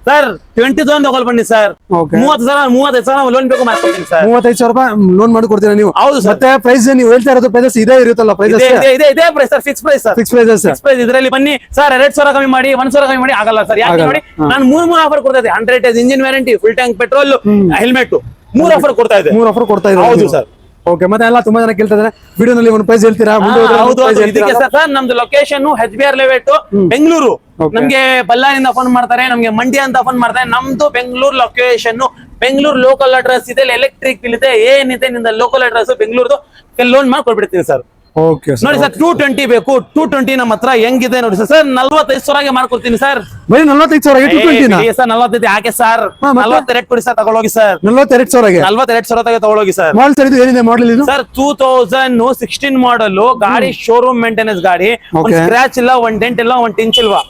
ಸರ್? 20,000 ತಗೊಳ್ ಬನ್ನಿ ಸರ್. 35,000 ಲೋನ್ ಬೇಕು, ಮಾಡ್ಕೊಡ್ತೀನಿ ಸರ್. 35,000 ರೂಪಾಯಿ ಲೋನ್ ಮಾಡಿ ಕೊಡ್ತೀರಾ ನೀವು? ಹೌದು ಸರ್. ಮತ್ತೆ ಪ್ರೈಸ್ ನೀವು ಹೇಳ್ತಾ ಇರೋದು ಪ್ರೈಸಸ್ ಇದೇ ಇರುತ್ತಲ್ಲ? ಪ್ರೈಸ್ ಇದೇ price sir, fix price sir. Fix prices fix price. ಇದರಲ್ಲಿ ಬನ್ನಿ ಸರ್, 2,000 ಕಮ್ಮಿ ಮಾಡಿ, 1,000 ಕಮ್ಮಿ ಮಾಡಿ ಆಗಲ್ಲ ಸರ್. ಯಾಕೆ ನೋಡಿ, ನಾನು ಮೂರು ಆಫರ್ ಕೊಡ್ತಾ ಇದ್ದೆ. 100 engine warranty, full tank petrol, helmet, 3 offer ಕೊಡ್ತಾ ಇದೆ. 3 ಆಫರ್ ಕೊಡ್ತಾ ಇದ್ದಾರೆ. ಹೌದು ಸರ್. ಓಕೆ ಮತ್ತೆ ಎಲ್ಲ ತುಂಬಾ ಜನ ಕೇಳ್ತಾ ಇದ್ದಾರೆ, ವಿಡಿಯೋನಲ್ಲಿ ಒಂದು ಪ್ರೈಸ್ ಹೇಳ್ತೀರಾ? ಹೌದು, ಇದಕ್ಕೆ ಸರ್ ನಮ್ದು ಲೊಕೇಶನ್ HBR ಲೇಔಟ್ ಬೆಂಗಳೂರು. ನಮ್ಗೆ ಬಳ್ಳಾರಿಯಿಂದ ಫೋನ್ ಮಾಡ್ತಾರೆ, ನಮ್ಗೆ ಮಂಡ್ಯ ಅಂತ ಫೋನ್ ಮಾಡ್ತಾರೆ. ನಮ್ದು Bengaluru location, Bengaluru local address ಇದೆ, ಎಲೆಕ್ಟ್ರಿಕ್ ಬಿಲ್ ಇದೆ, ಏನಿದೆ ನಿಮ್ದು ಲೋಕಲ್ ಅಡ್ರೆಸ್ ಬೆಂಗಳೂರು ಲೋನ್ ಮಾಡಿ ಕೊಟ್ಬಿಡ್ತೀನಿ ಸರ್. ಓಕೆ ನೋಡಿ ಸರ್, 220 ಬೇಕು. 220 ನಮ್ಮ ಹತ್ರ ಹೆಂಗಿದೆ ನೋಡಿ ಸರ್. 45,000 ಮಾಡ್ಕೊಡ್ತೀನಿ ಸರ್. ಬರೀ 45,000 220 ಸರ್. 45 ಯಾಕೆ ಸರ್? 40 ರೇಟ್ ಕೊಡಿ ಸರ್, ತಗೊಳ್ಳೋಗಿ ಸರ್. 42,000 42,000 ತಗೊಳ್ಳೋಗಿ ಸರ್. ಮಾಡಲ್ ಸರ್ ಇದು ಏನಿದೆ ಮಾಡಲ್ ಇದು? ಸರ್ 2016 ಮಾಡಲ್ ಗಾಡಿ, ಶೋರೂಮ್ ಮೇಂಟೆನೆನ್ಸ್ ಗಾಡಿ. ಸ್ಕ್ರಾಚ್ ಇಲ್ಲ, ಒಂದ್ ಡೆಂಟ್ ಇಲ್ಲ, ಒಂದ್ ಟಿಂಚ್ ಇಲ್ವಾ.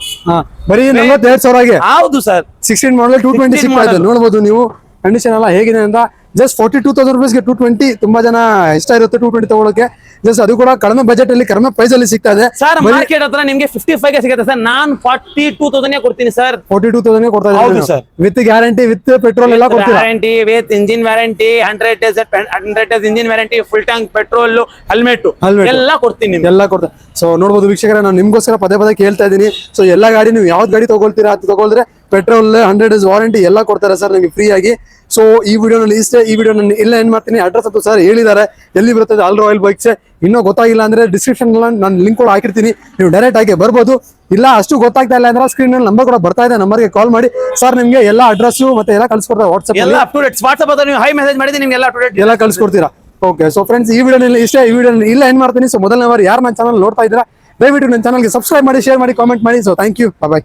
ಬರೀ 42,000 ಗೆ. ಹೌದು ಸರ್. 16 ಮಾಡಲ್ 220 ಸಿಗ್ತಾ ಇದೆ, ನೋಡಬಹುದು ನೀವು. ಕಂಡೀಷನ್ ಎಲ್ಲ ಹೇಗಿದೆ ಅಂತ. ಜಸ್ಟ್ 42,000 ರೂಪೀಸ್ಗೆ 220 ತುಂಬಾ ಜನ ಇಷ್ಟ ಇರುತ್ತೆ 220 ತಗೊಳಕ್ಕೆ. ಜಸ್ಟ್ ಅದು ಕೂಡ ಕಡಿಮೆ ಬಜೆಟ್ ಅಲ್ಲಿ, ಕಡಿಮೆ ಪ್ರೈಸ್ ಅಲ್ಲಿ ಸಿಗ್ತಾ ಇದೆ ಸರ್. ಮಾರ್ಕೆಟ್ ಹತ್ರ ನಿಮ್ಗೆ 55 ಗೆ ಸಿಗುತ್ತೆ ಸರ್. ನಾನು 42,000 ಕೊಡ್ತೀನಿ ಸರ್. 42,000 ಕೊಡ್ತಾ ಹೌದು sir. With guarantee, with petrol ಎಲ್ಲ ಕೊಡ್ತೀರಾ? Guarantee, with engine warranty, 100 engine warranty, full tank petrol, helmet ಎಲ್ಲ ಕೊಡ್ತೀನಿ ನಿಮ್ಗೆ. ಎಲ್ಲ ಕೊಡ್ತಾರೆ. ಸೊ ನೋಡಬಹುದು ವೀಕ್ಷಕರೇ, ನಾನು ನಿಮ್ಗೋಸ್ಕರ ಪದೇ ಕೇಳ್ತಾ ಇದ್ದೀನಿ. ಸೊ ಎಲ್ಲಾ ಗಾಡಿ ನೀವು ಯಾವ್ದು ಗಾಡಿ ತಗೊಳ್ತೀರಾ ಅದು ತಗೊಳ್ದ್ರೆ ಪೆಟ್ರೋಲ್ 100 ಡೇಸ್ ವಾರಂಟಿ ಎಲ್ಲ ಕೊಡ್ತಾರೆ ಸರ್ ನಿಮಗೆ ಫ್ರೀ ಆಗಿ. ಸೊ ಈ ವಿಡಿಯೋನಲ್ಲಿ ಇಷ್ಟೇ. ಈ ವಿಡಿಯೋ ನಾನು ಇಲ್ಲ ಏನ್ ಮಾಡ್ತೀನಿ, ಅಡ್ರೆಸ್ ಅಂತೂ ಸರ್ ಹೇಳಿದ್ದಾರೆ, ಎಲ್ಲಿ ಬರುತ್ತೆ ಆಲ್ ರಾಯಲ್ ಬೈಕ್ಸ್. ಇನ್ನೂ ಗೊತ್ತಾಗಿಲ್ಲ ಅಂದ್ರೆ ಡಿಸ್ಕ್ರಿಪ್ಷನ್ ನಾನು ಲಿಂಕ್ ಕೂಡ ಹಾಕಿರ್ತೀನಿ, ನೀವು ಡೈರೆಕ್ಟ್ ಆಗಿ ಬರ್ಬೋದು. ಇಲ್ಲ ಅಷ್ಟು ಗೊತ್ತಾಗ್ತಾ ಇಲ್ಲ ಅಂದ್ರೆ ಸ್ಕ್ರೀನ್ ನಲ್ಲಿ ನಂಬರ್ ಕೂಡ ಬರ್ತಾ ಇದೆ, ನಂಬರ್ಗೆ ಕಾಲ್ ಮಾಡಿ ಸರ್ ನಿಮ್ಗೆ ಎಲ್ಲ ಅಡ್ರೆಸ್ ಮತ್ತೆ ಎಲ್ಲ ಕಳ್ಸಿಕೊಡ್ತಾರೆ. ವಾಟ್ಸ್ಆಪ್ ಎಲ್ಲ ಅಪ್ ಟು ಡೇಟ್ ವಾಟ್ಸ್ಆಪ್ ಅಂತ ನೀವು ಹೈ ಮೆಸೇಜ್ ಮಾಡಿದ್ರೆ ನಿಮ್ಗೆ ಎಲ್ಲ ಅಪ್ ಟು ಡೇಟ್ ಎಲ್ಲ ಕಳ್ಸಿಕೊಡ್ತೀರಾ. ಓಕೆ ಸೊ ಫ್ರೆಂಡ್ಸ್, ಈ ವಿಡಿಯೋನಲ್ಲಿ ಇಷ್ಟೇ. ಈ ವಿಡಿಯೋ ಇಲ್ಲ ಏನ್ ಮಾಡ್ತೀನಿ, ಸೊ ಮೊದಲನೇ ಬಾರಿ ಯಾರು ನನ್ನ ಚಾನಲ್ ನೋಡ್ತಾ ಇದ್ದೀರಾ ದಯವಿಟ್ಟು ನನ್ನ ಚಾನಲ್ಗೆ ಸಬ್ಸ್ಕ್ರೈಬ್ ಮಾಡಿ, ಶೇರ್ ಮಾಡಿ, ಕಾಮೆಂಟ್ ಮಾಡಿ. So thank you, bye.